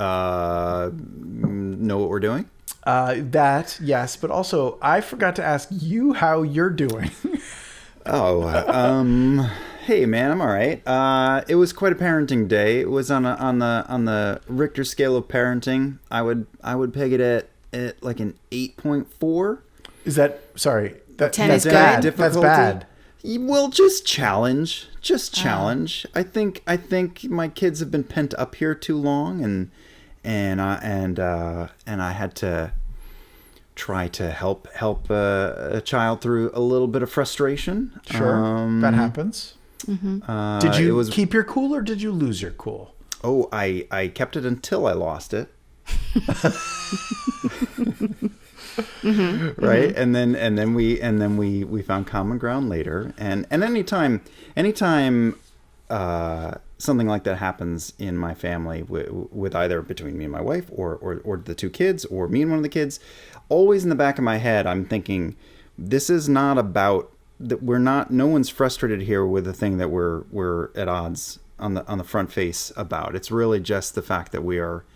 Know what we're doing? That, yes. But also, I forgot to ask you how you're doing. Hey man, I'm all right. It was quite a parenting day. It was on the Richter scale of parenting. I would peg it at like an 8.4. Is that, sorry, 10 that's is bad. good. That's bad. Well, just challenge. I think my kids have been pent up here too long, and I had to try to help a child through a little bit of frustration. Sure, that happens. Mm-hmm. Did you keep your cool or did you lose your cool? Oh, I kept it until I lost it. Mm-hmm. Right, and then we found common ground later, and anytime something like that happens in my family with either between me and my wife or the two kids or me and one of the kids, always in the back of my head I'm thinking, this is not about that. No one's frustrated here with the thing that we're at odds on the front face about. It's really just the fact that we are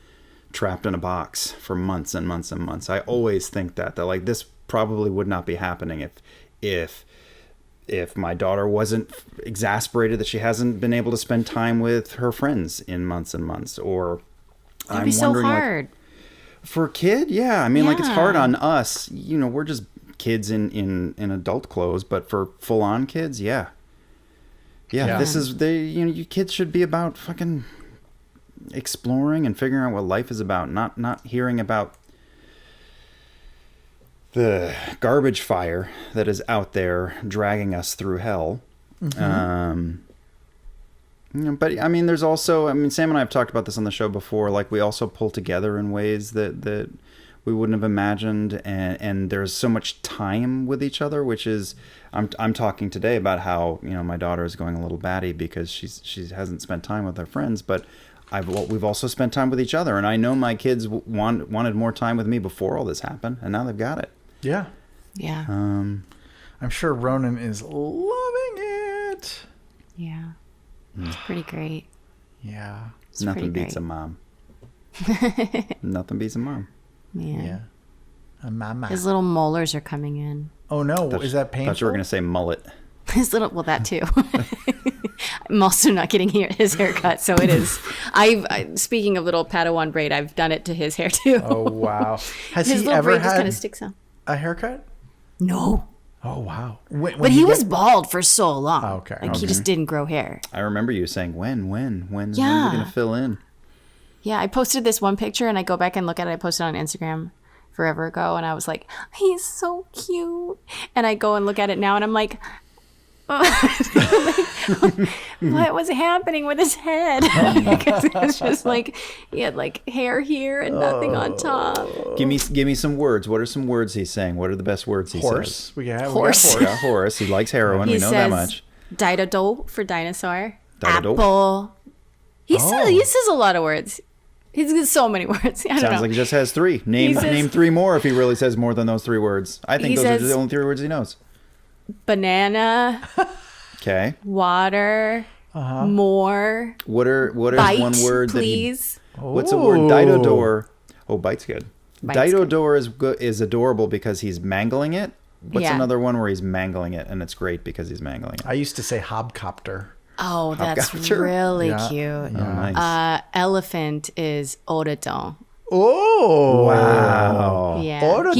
trapped in a box for months and months and months. I always think that like this probably would not be happening if if my daughter wasn't exasperated that she hasn't been able to spend time with her friends in months and months, or it'd be so hard. For a kid, yeah. I mean, like, it's hard on us. You know, we're just kids in adult clothes, but for full-on kids, yeah. This is you kids should be about fucking exploring and figuring out what life is about, not hearing about the garbage fire that is out there dragging us through hell. Mm-hmm. But I mean, there's also, Sam and I have talked about this on the show before. Like, we also pull together in ways that we wouldn't have imagined, and there's so much time with each other, which is, I'm talking today about how, you know, my daughter is going a little batty because she hasn't spent time with her friends, but we've also spent time with each other, and I know my kids wanted more time with me before all this happened, and now they've got it. Yeah. I'm sure Ronan is loving it. Yeah. It's pretty great. Yeah. Nothing beats a mom. Nothing beats a mom. Yeah. A mama. His little molars are coming in. Oh no, is that painful? I thought you were going to say mullet. Well, that too. I'm also not getting his haircut, so it is. Speaking of little Padawan braid, I've done it to his hair too. Oh wow! Has his he little ever braid had just kind of sticks out. a haircut? No. Oh wow! But he was bald for so long. Oh, okay. Like he just didn't grow hair. I remember you saying, when are you going to fill in? Yeah, I posted this one picture, and I go back and look at it. I posted it on Instagram forever ago, and I was like, he's so cute. And I go and look at it now, and I'm like, what was happening with his head? Because it was just like, he had like hair here and nothing on top. Give me some words. What are some words he's saying? What are the best words he says? Horse. Horse. He likes heroin. We know that much. Dido for dinosaur. Dido. Apple. He says a lot of words. He's got so many words. I don't know. Sounds like he just has 3. Name 3 more if he really says more than those 3 words. I think those are the only 3 words he knows. Banana. Okay. Water. More. What is bite, one word please? What's a word? Didodor. Oh, bite's good. Bite's Didodor is adorable because he's mangling it. What's Yeah. another one where he's mangling it and it's great because he's mangling it? I used to say hobcopter. Oh, that's Hobcopter. really Yeah. cute. Oh, nice. Elephant is oreton. Oh Wow. Yeah. Oreton.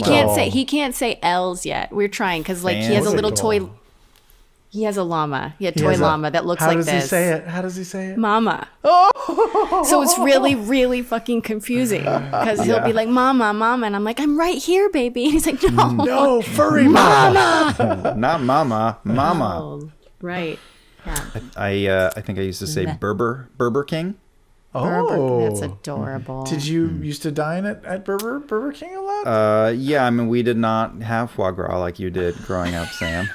He can't say L's yet. We're trying because like he has a little toy. He has a llama. He had a toy llama that looks like this. How does he say it? How does he say it? Mama. Oh. So it's really, really fucking confusing because he'll be like, Mama, Mama. And I'm like, I'm right here, baby. And he's like, no. No, furry mama. Not mama. Mama. Oh, right. I think I used to say Burger King. Oh, that's adorable. Did you used to dine at Burger King a lot? Yeah, I mean, we did not have foie gras like you did growing up, Sam.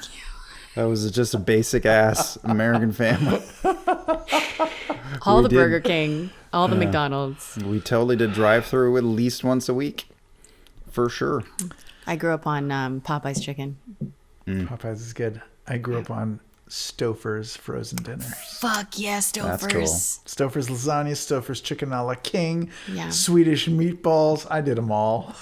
That was just a basic ass American family. All the Burger King, all the McDonald's. We totally did drive-through at least once a week, for sure. I grew up on Popeye's chicken. Popeyes is good. I grew up on Stouffer's frozen dinners. Fuck yeah, Stouffer's. That's cool. Stouffer's lasagna, Stouffer's chicken a la king, Yeah. Swedish meatballs. I did them all.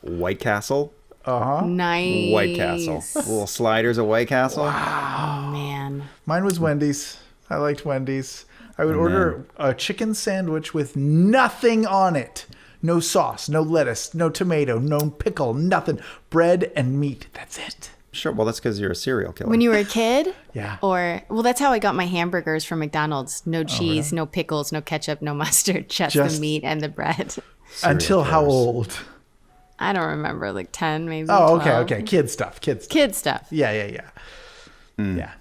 White Castle. Nice. White Castle. Little sliders of White Castle. Oh, man. Mine was Wendy's. I liked Wendy's. I would order a chicken sandwich with nothing on it. No sauce, no lettuce, no tomato, no pickle, nothing. Bread and meat. That's it. Sure. Well, that's because you're a serial killer. When you were a kid? Yeah. Well, that's how I got my hamburgers from McDonald's. No cheese, no pickles, no ketchup, no mustard, just the meat and the bread. Until how old? I don't remember, like 10 maybe. Oh, 12. okay. Kid stuff. Kid stuff. Yeah. Yeah.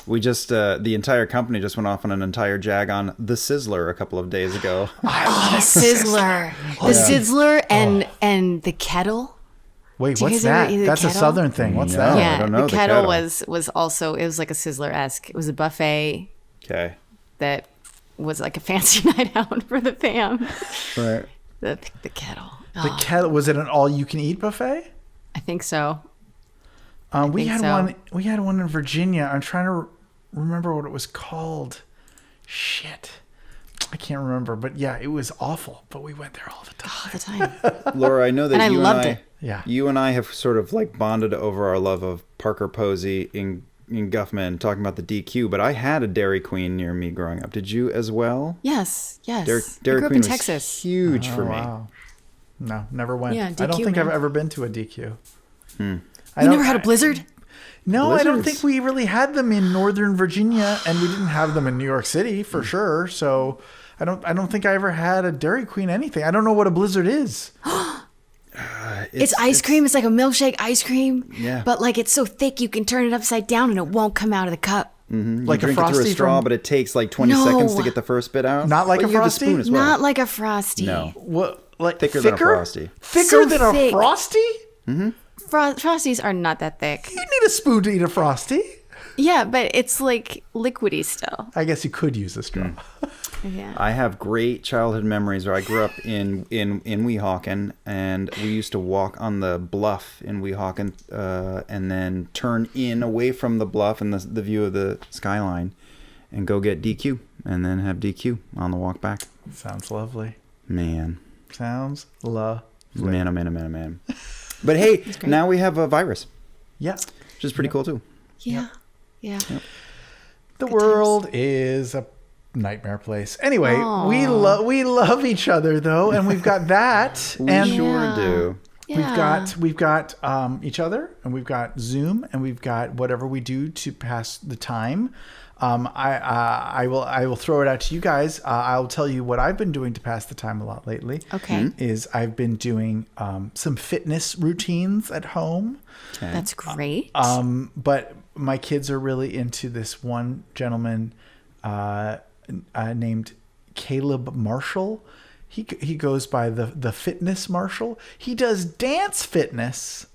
We just, the entire company just went off on an entire jag on The Sizzler a couple of days ago. Oh, the Sizzler. The Sizzler and the kettle. Wait, Do you what's guys ever that? eat the That's a kettle? Southern thing. What's No. that? Yeah, I don't know the the kettle kettle. was also, it was like a Sizzler-esque. It was a buffet Okay. that was like a fancy night out for the fam. Right. The kettle. The kettle, was it an all-you-can-eat buffet? I think so. We had so. one. We had one in Virginia. I'm trying to remember what it was called. Shit, I can't remember. But yeah, it was awful. But we went there all the time. All the time. Laura, I know that And I you loved and I, it. Yeah. you and I have sort of like bonded over our love of Parker Posey Guffman talking about the DQ, but I had a Dairy Queen near me growing up. Did you as well? Yes. Dairy I grew up Queen in was Texas. huge for me. Wow. No, never went. Yeah, DQ, I don't think man. I've ever been to a DQ. You never had a Blizzard? No, Blizzards. I don't think we really had them in Northern Virginia, and we didn't have them in New York City for sure. So I don't think I ever had a Dairy Queen anything. I don't know what a Blizzard is. It's ice cream. It's like a milkshake ice cream. Yeah. But like it's so thick you can turn it upside down and it won't come out of the cup. Mm-hmm. Like you a drink it through a Frosty straw, from- but it takes like 20 No. seconds to get the first bit out. Not like But a you have the Frosty? spoon as well. Not like a Frosty. No. What, like Thicker than a Frosty. Thicker So than a thick. Frosty? Frosties are not that thick. You need a spoon to eat a Frosty. Yeah, but it's like liquidy still. I guess you could use a straw. Yeah. I have great childhood memories where I grew up in Weehawken, and we used to walk on the bluff in Weehawken and then turn in away from the bluff and the view of the skyline and go get DQ and then have DQ on the walk back. Sounds lovely. Man. Sounds lovely. Man, oh man, oh man, oh man. But hey, now we have a virus, Yeah. which is pretty cool too. Yeah. Yeah. The Good world is a nightmare place. Anyway, Aw. we love each other though, and we've got that. We and sure Yeah. do. we've got each other, and we've got Zoom, and we've got whatever we do to pass the time. I will throw it out to you guys. I'll tell you what I've been doing to pass the time a lot lately. Okay. Is I've been doing some fitness routines at home. That's great. But my kids are really into this one gentleman named Caleb Marshall. He goes by the Fitness Marshall. He does dance fitness,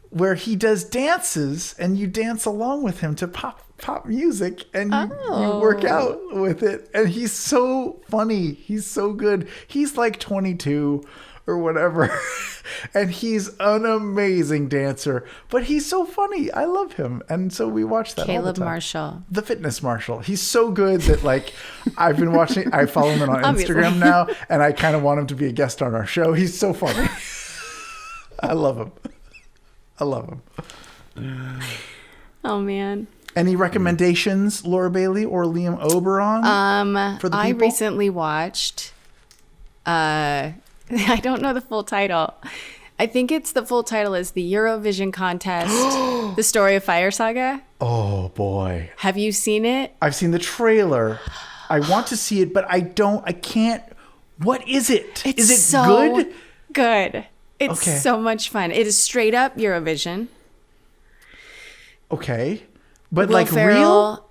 where he does dances and you dance along with him to pop music, and you work out with it. And he's so funny. He's so good. He's like 22 or whatever. And he's an amazing dancer, but he's so funny. I love him. And so we watch that all the Caleb time. Marshall. The Fitness Marshall. He's so good that like I've been watching, I follow him on Obviously. Instagram now, and I kind of want him to be a guest on our show. He's so funny. I love him. I love him. Oh man. Any recommendations, Laura Bailey or Liam O'Brien? For the I people? recently watched I don't know the full title. I think the full title is the Eurovision contest, the story of Fire Saga. Oh boy. Have you seen it? I've seen the trailer. I want to see it, but I can't. What is it? Is it so good? Good. It's Okay. so much fun. It is straight up Eurovision. Okay. But Will like Ferrell,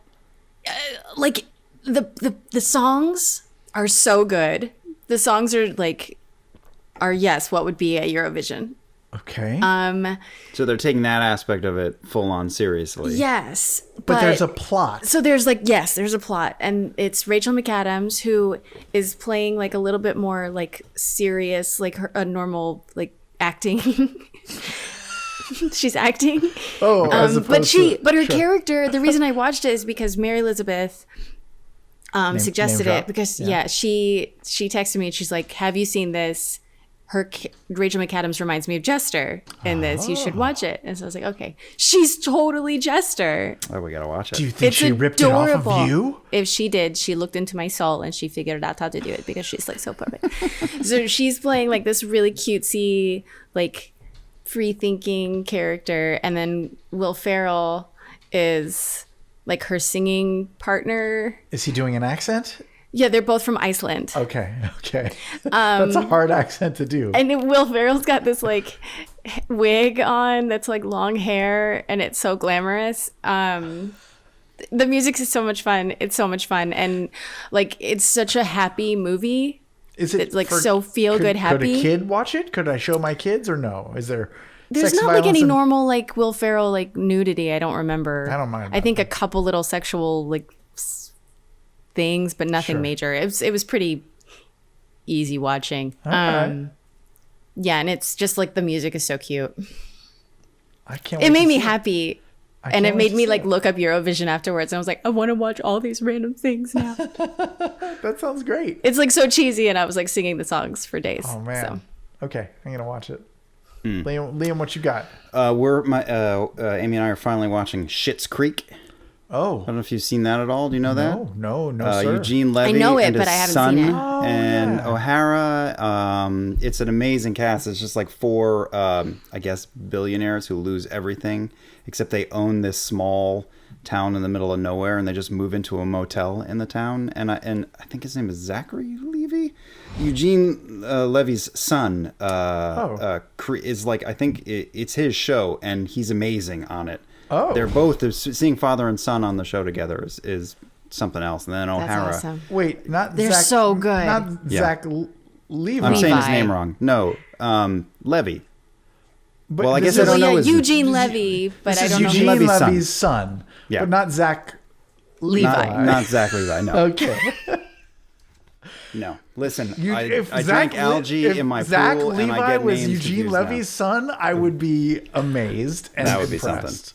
like the songs are so good. The songs are yes, what would be a Eurovision. Okay. So they're taking that aspect of it full on seriously. Yes, but there's a plot. So there's there's a plot, and it's Rachel McAdams who is playing like a little bit more like serious, like a normal like acting. She's acting. Oh, as opposed to, but her sure. character. The reason I watched it is because Mary Elizabeth suggested name it drop. because Yeah. she texted me and she's like, "Have you seen this? Rachel McAdams reminds me of Jester in this. You should watch it." And so I was like, "Okay, she's totally Jester." Oh, we gotta watch it. Do you think It's she ripped it off adorable. of you? If she did, she looked into my soul and she figured out how to do it because she's like so perfect. So she's playing like this really cutesy, like free thinking character, and then Will Ferrell is like her singing partner. Is he doing an accent? Yeah, they're both from Iceland. Okay. That's a hard accent to do. And then Will Ferrell's got this like wig on that's like long hair, and it's so glamorous. The music is so much fun. It's so much fun, and like it's such a happy movie. Is it It's like so feel good, happy. Could a kid watch it? Could I show my kids or no? Is there There's sex not like violence any and- normal like Will Ferrell like nudity. I don't remember. I don't mind I that. think a couple little sexual like things, but nothing Sure. major. It was pretty easy watching. Okay. Yeah, and it's just like the music is so cute. I can't. It wait made to me see happy. I And can't it wait made to me see like it. look up Eurovision afterwards. And I was like, I want to watch all these random things now. That sounds great. It's like so cheesy, and I was like singing the songs for days. Oh man. So. Okay, I'm gonna watch it. Liam, what you got? Amy and I are finally watching Schitt's Creek. Oh. I don't know if you've seen that at all. Do you know that? No, sir. Eugene Levy I know it, and his but I haven't son seen it. and O'Hara. It's an amazing cast. It's just like 4, I guess, billionaires who lose everything, except they own this small town in the middle of nowhere, and they just move into a motel in the town. And I think his name is Zachary Levy. Eugene Levy's son is like, I think it's his show, and he's amazing on it. Oh, they're both seeing father and son on the show together is something else. And then O'Hara. That's awesome. Wait, not they're Zach, so good. Not Zach Levi. I'm saying his name wrong. No, Levy. But well, I guess I don't know his Eugene Levy, but I don't know. Eugene Levy's Levy's son, but not Zach Levi. Not Zach Levi. No. Okay. No, listen. I drank algae in my Zach pool, Levi and I get was names Eugene Levy's son, I would be amazed and that would impressed. be something.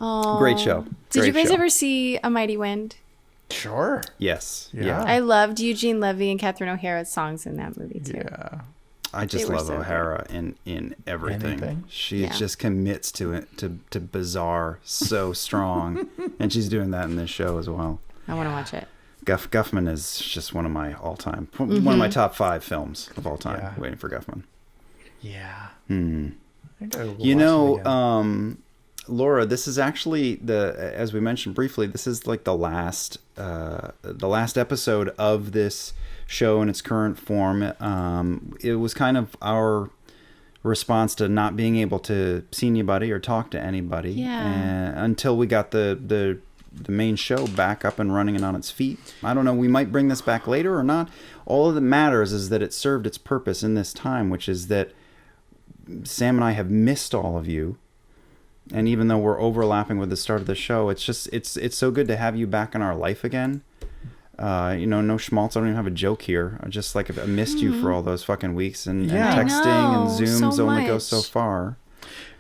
Oh, Great show. Did you guys ever see A Mighty Wind? Sure. Yes. Yeah. I loved Eugene Levy and Catherine O'Hara's songs in that movie too. Yeah. I just love O'Hara in everything. Anything? She just commits to it to bizarre so strong, and she's doing that in this show as well. I want to watch it. Guffman is just one of my all-time, one of my top 5 films of all time. Yeah. Waiting for Guffman. Yeah. You know, Laura, this is actually as we mentioned briefly, this is like the last episode of this show in its current form. It was kind of our response to not being able to see anybody or talk to anybody until we got the main show back up and running and on its feet. I don't know, we might bring this back later or not. All that matters is that it served its purpose in this time, which is that Sam and I have missed all of you. And even though we're overlapping with the start of the show, it's just it's so good to have you back in our life again. No schmaltz. I don't even have a joke here. I just like I missed you for all those fucking weeks, and texting and Zooms only go so far.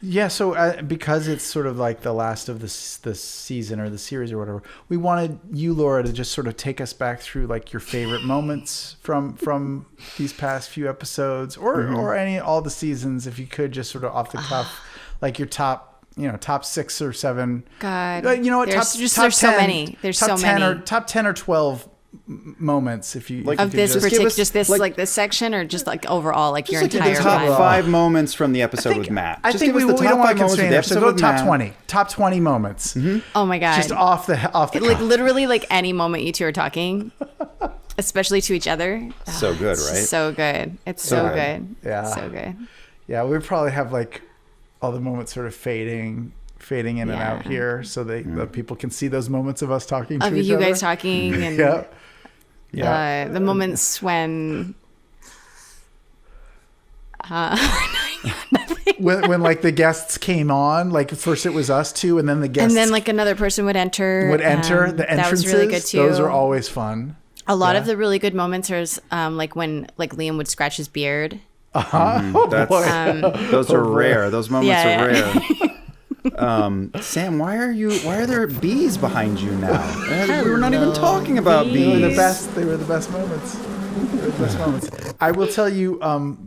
Yeah, so because it's sort of like the last of the season or the series or whatever, we wanted you, Laura, to just sort of take us back through like your favorite moments from these past few episodes, or all the seasons, if you could, just sort of off the cuff, like your top 6 or 7. God, you know what? There's top 10, so many. There's so many. Or top 10 or 12 moments, if you like of this particular, just this like this section, or just like overall, like your like entire the top run? 5 moments from the episode with Matt. I think we don't want to constrain it. So go top 20 moments. Oh my God, just off the like literally like any moment you two are talking, especially to each other. So good, right? So good. It's so good. Yeah, so good. Yeah, we probably have like all the moments sort of fading in and out here, so that people can see those moments of us talking to each other. Of you guys talking and the moments when when like the guests came on, like first it was us two, and then the guests, and then like another person would enter the entrances. That was really good too. Those are always fun. A lot of the really good moments are like when like Liam would scratch his beard. Those are rare. Those moments are rare. Sam, why are there bees behind you now? We were not even talking about bees. They were the best moments. I will tell you,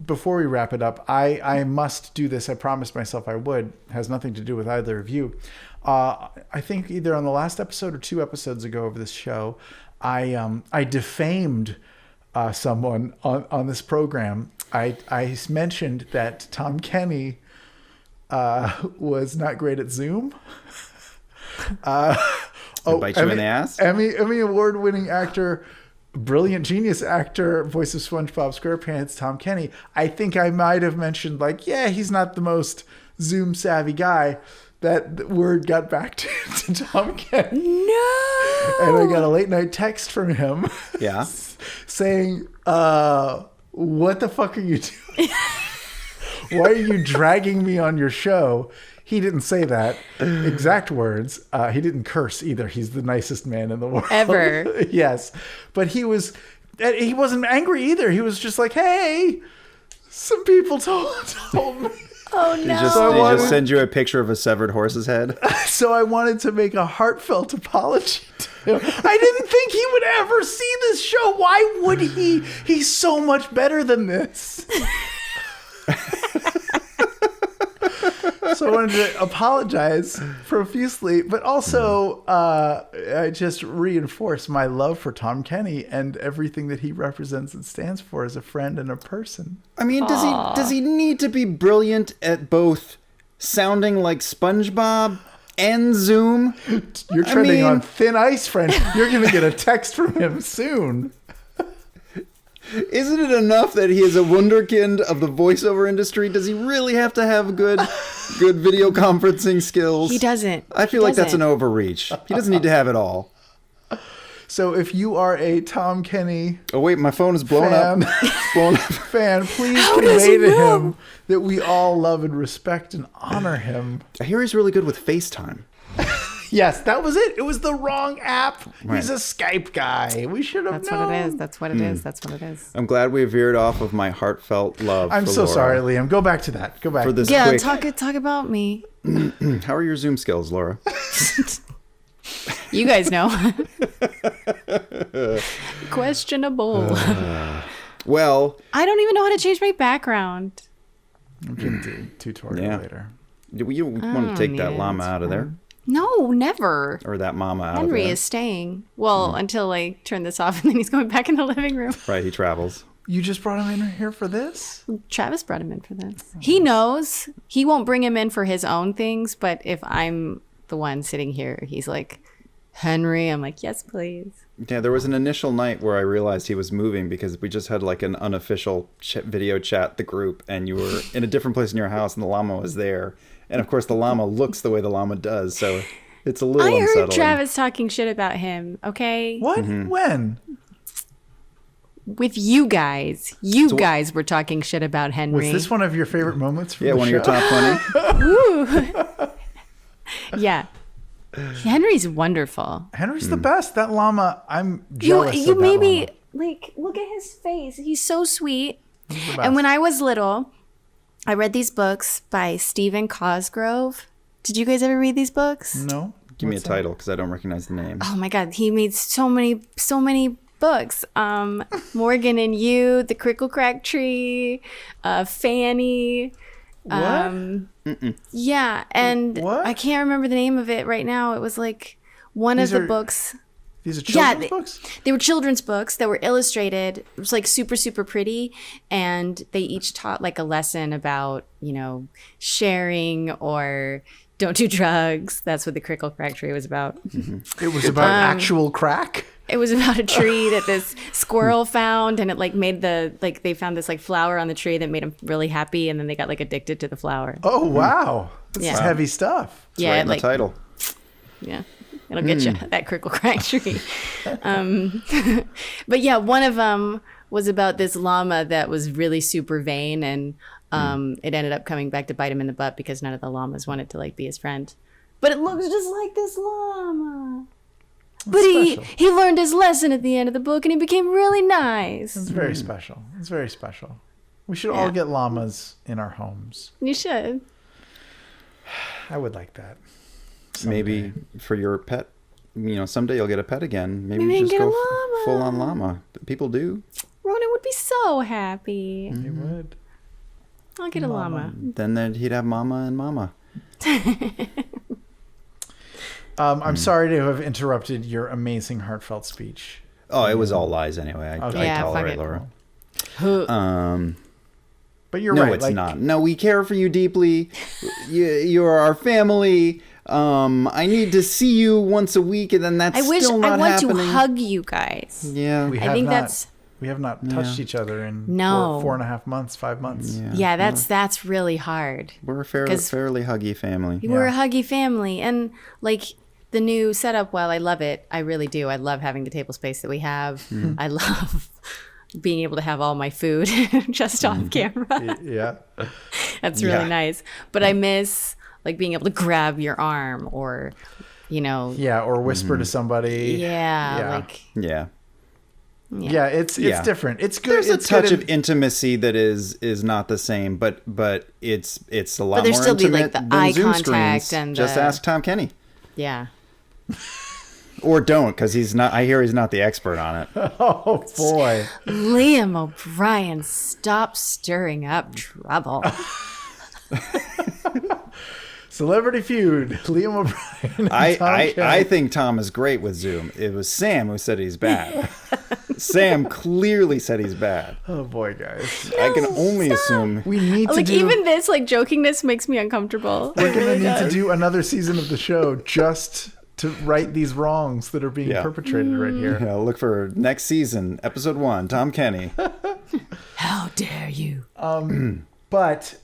before we wrap it up, I must do this. I promised myself I would. It has nothing to do with either of you. I think either on the last episode or 2 episodes ago of this show, I defamed someone on this program. I mentioned that Tom Kenny was not great at Zoom. Bite you in the ass? Emmy award-winning actor, brilliant genius actor, voice of SpongeBob SquarePants, Tom Kenny. I think I might have mentioned he's not the most Zoom savvy guy. That word got back to Tom Kenny. No! And I got a late night text from him. Yeah. saying, what the fuck are you doing? Why are you dragging me on your show? He didn't say that exact words. He didn't curse either. He's the nicest man in the world. Ever. Yes. But he wasn't angry either. He was just like, hey, some people told me. Oh, no. He just send you a picture of a severed horse's head? So I wanted to make a heartfelt apology to him. I didn't think he would ever see this show. Why would he? He's so much better than this. So I wanted to apologize profusely, but also I just reinforce my love for Tom Kenny and everything that he represents and stands for as a friend and a person. I mean, does he need to be brilliant at both sounding like SpongeBob and Zoom? You're treading on thin ice, friend. You're going to get a text from him soon. Isn't it enough that he is a wunderkind of the voiceover industry? Does he really have to have good video conferencing skills? He doesn't. I feel like that's an overreach. He doesn't need to have it all. So if you are a Tom Kenny... Oh, wait, my phone is blown up. Fan, please convey to him that we all love and respect and honor him. I hear he's really good with FaceTime. Yes, that was it. It was the wrong app. Right. He's a Skype guy. We should have known. That's what it is. I'm glad we veered off of my heartfelt love. I'm so sorry, Liam. Go back to that. Go back. For this talk about me. How are your Zoom skills, Laura? You guys know. Questionable. Well, I don't even know how to change my background. I'm going to do a tutorial later. You want to take that llama out of there? No, never. Or that mama out of there. Henry is staying. Well, until I turn this off, and then he's going back in the living room. Right, he travels. You just brought him in here for this? Travis brought him in for this. He knows. He won't bring him in for his own things, but if I'm the one sitting here, he's like, Henry. I'm like, yes, please. Yeah, there was an initial night where I realized he was moving because we just had like an unofficial video chat, the group, and you were in a different place in your house and the llama was there. And of course, the llama looks the way the llama does, so it's a little unsettling. I heard Travis talking shit about him, okay? What? Mm-hmm. When? With you guys. You guys were talking shit about Henry. Was this one of your favorite moments from the show? One of your top 20. Yeah. Henry's wonderful. Henry's the best. That llama, I'm jealous you of maybe, that llama. like, look at his face. He's so sweet. And when I was little, I read these books by Stephen Cosgrove. Did you guys ever read these books? No. Give me a title because I don't recognize the name. Oh my God. He made so many books. Morgan and You, The Crickle Crack Tree, Fanny. What? Yeah. And what? I can't remember the name of it right now. It was like one of the books. These are children's books? They were children's books that were illustrated. It was like super, super pretty. And they each taught like a lesson about, sharing or don't do drugs. That's what the Crickle Crack Tree was about. Mm-hmm. It was about actual crack? It was about a tree that this squirrel found, and it like made they found this like flower on the tree that made them really happy, and then they got like addicted to the flower. Oh, wow. This is heavy stuff. It's right in the title. Yeah. It'll get you that Crickle Crack Tree. But yeah, one of them was about this llama that was really super vain, and it ended up coming back to bite him in the butt because none of the llamas wanted to like be his friend. But it looks just like this llama. But he learned his lesson at the end of the book, and he became really nice. It's very special. It's very special. We should all get llamas in our homes. You should. I would like that. Someday. Maybe for your pet, someday you'll get a pet again. Maybe you just go full on llama. People do. Ronan would be so happy. He would. I'll get a llama. Then he'd have mama and mama. I'm sorry to have interrupted your amazing heartfelt speech. Oh, it was all lies anyway. I tolerate Laura. But you're right. No, it's not. No, we care for you deeply. You're our family. I need to see you once a week, and then that's still not happening. I want to hug you guys. Yeah. We have not touched each other in 4.5 months, 5 months. Yeah, that's really hard. We're a fairly huggy family. We're a huggy family, and like the new setup, while I love it, I really do. I love having the table space that we have. Mm-hmm. I love being able to have all my food just off camera. Yeah. That's really nice. But I miss like being able to grab your arm or, or whisper to somebody. Yeah. It's different. It's good. There's a touch of intimacy that is not the same, but it's a lot more still intimate be like the than eye Zoom contact screens. and just ask Tom Kenny. Yeah. Or don't, because he's not the expert on it. Oh boy. Liam O'Brien, stop stirring up trouble. Celebrity Feud, Liam O'Brien. I think Tom is great with Zoom. It was Sam who said he's bad. Sam clearly said he's bad. Oh boy, guys! I can only assume we need to like even this like jokingness makes me uncomfortable. We're gonna need to do another season of the show just to right these wrongs that are being perpetrated right here. Yeah, look for next season, episode 1, Tom Kenny. How dare you? But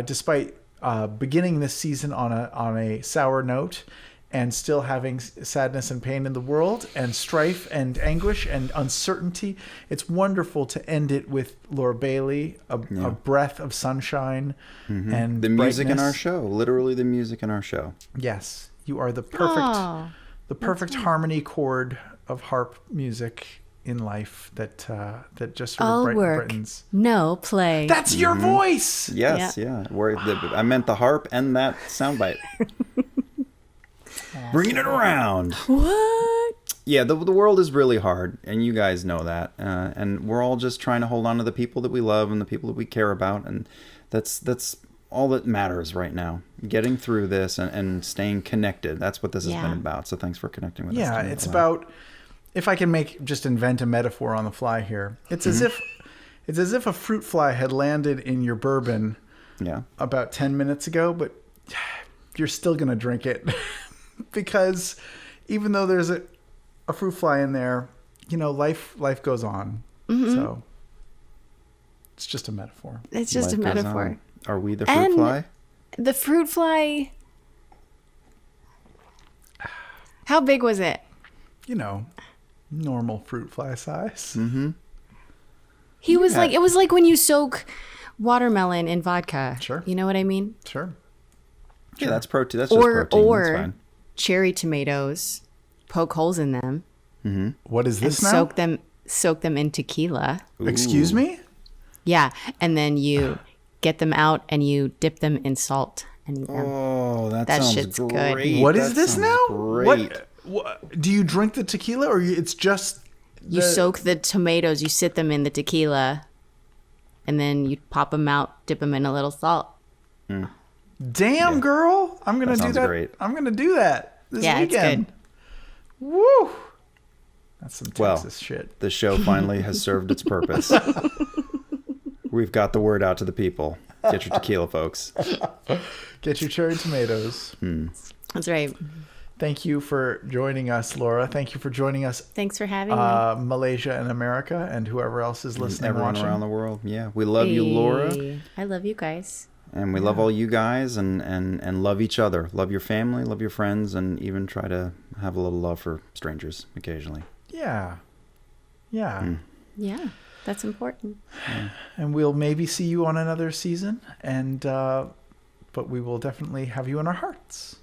despite beginning this season on a sour note, and still having sadness and pain in the world, and strife and anguish and uncertainty, it's wonderful to end it with Laura Bailey, a breath of sunshine and the music brightness. in our show. Literally the music in our show. Yes, you are the perfect harmony chord of harp music in life that just sort of brightens. No play. That's your voice. Yes, yeah. I meant the harp and that soundbite. Bringing it around. What? Yeah, the world is really hard, and you guys know that. And we're all just trying to hold on to the people that we love and the people that we care about, and that's all that matters right now. Getting through this and staying connected. That's what this has been about. So thanks for connecting with us. Yeah, it's about, if I can invent a metaphor on the fly here. It's as if a fruit fly had landed in your bourbon about 10 minutes ago, but you're still going to drink it. Because even though there's a fruit fly in there, life goes on. So it's just a metaphor. It's just a metaphor. Are we the fruit fly? The fruit fly. How big was it? Normal fruit fly size. Mm-hmm. He was like, it was like when you soak watermelon in vodka. Sure. You know what I mean? Sure. Yeah, that's protein. That's just protein. Or that's fine. Cherry tomatoes, poke holes in them. Mm-hmm. What is this and now? Soak them in tequila. Ooh. Excuse me? Yeah, and then you get them out and you dip them in salt and eat them. Oh, that That sounds shit's great. good. What is this now? Great. What do you drink the tequila, or it's just You soak the tomatoes, you sit them in the tequila, and then you pop them out, dip them in a little salt. Damn, girl! I'm gonna do that. Great. I'm gonna do that this weekend. It's good. Woo! That's some Texas shit. The show finally has served its purpose. We've got the word out to the people. Get your tequila, folks. Get your cherry tomatoes. That's right. Thank you for joining us, Laura. Thank you for joining us. Thanks for having me. Malaysia and America and whoever else is listening. Everyone watching. around the world. Yeah, we love you, Laura. I love you guys. And we love all you guys and love each other. Love your family, love your friends, and even try to have a little love for strangers occasionally. Yeah. Yeah. Yeah, that's important. Yeah. And we'll maybe see you on another season, and but we will definitely have you in our hearts.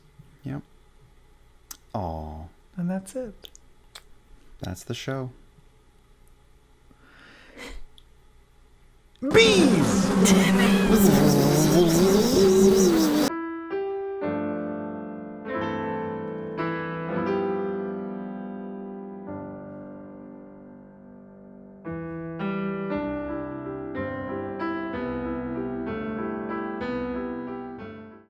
Yep. Aw. And that's it. That's the show. Bees!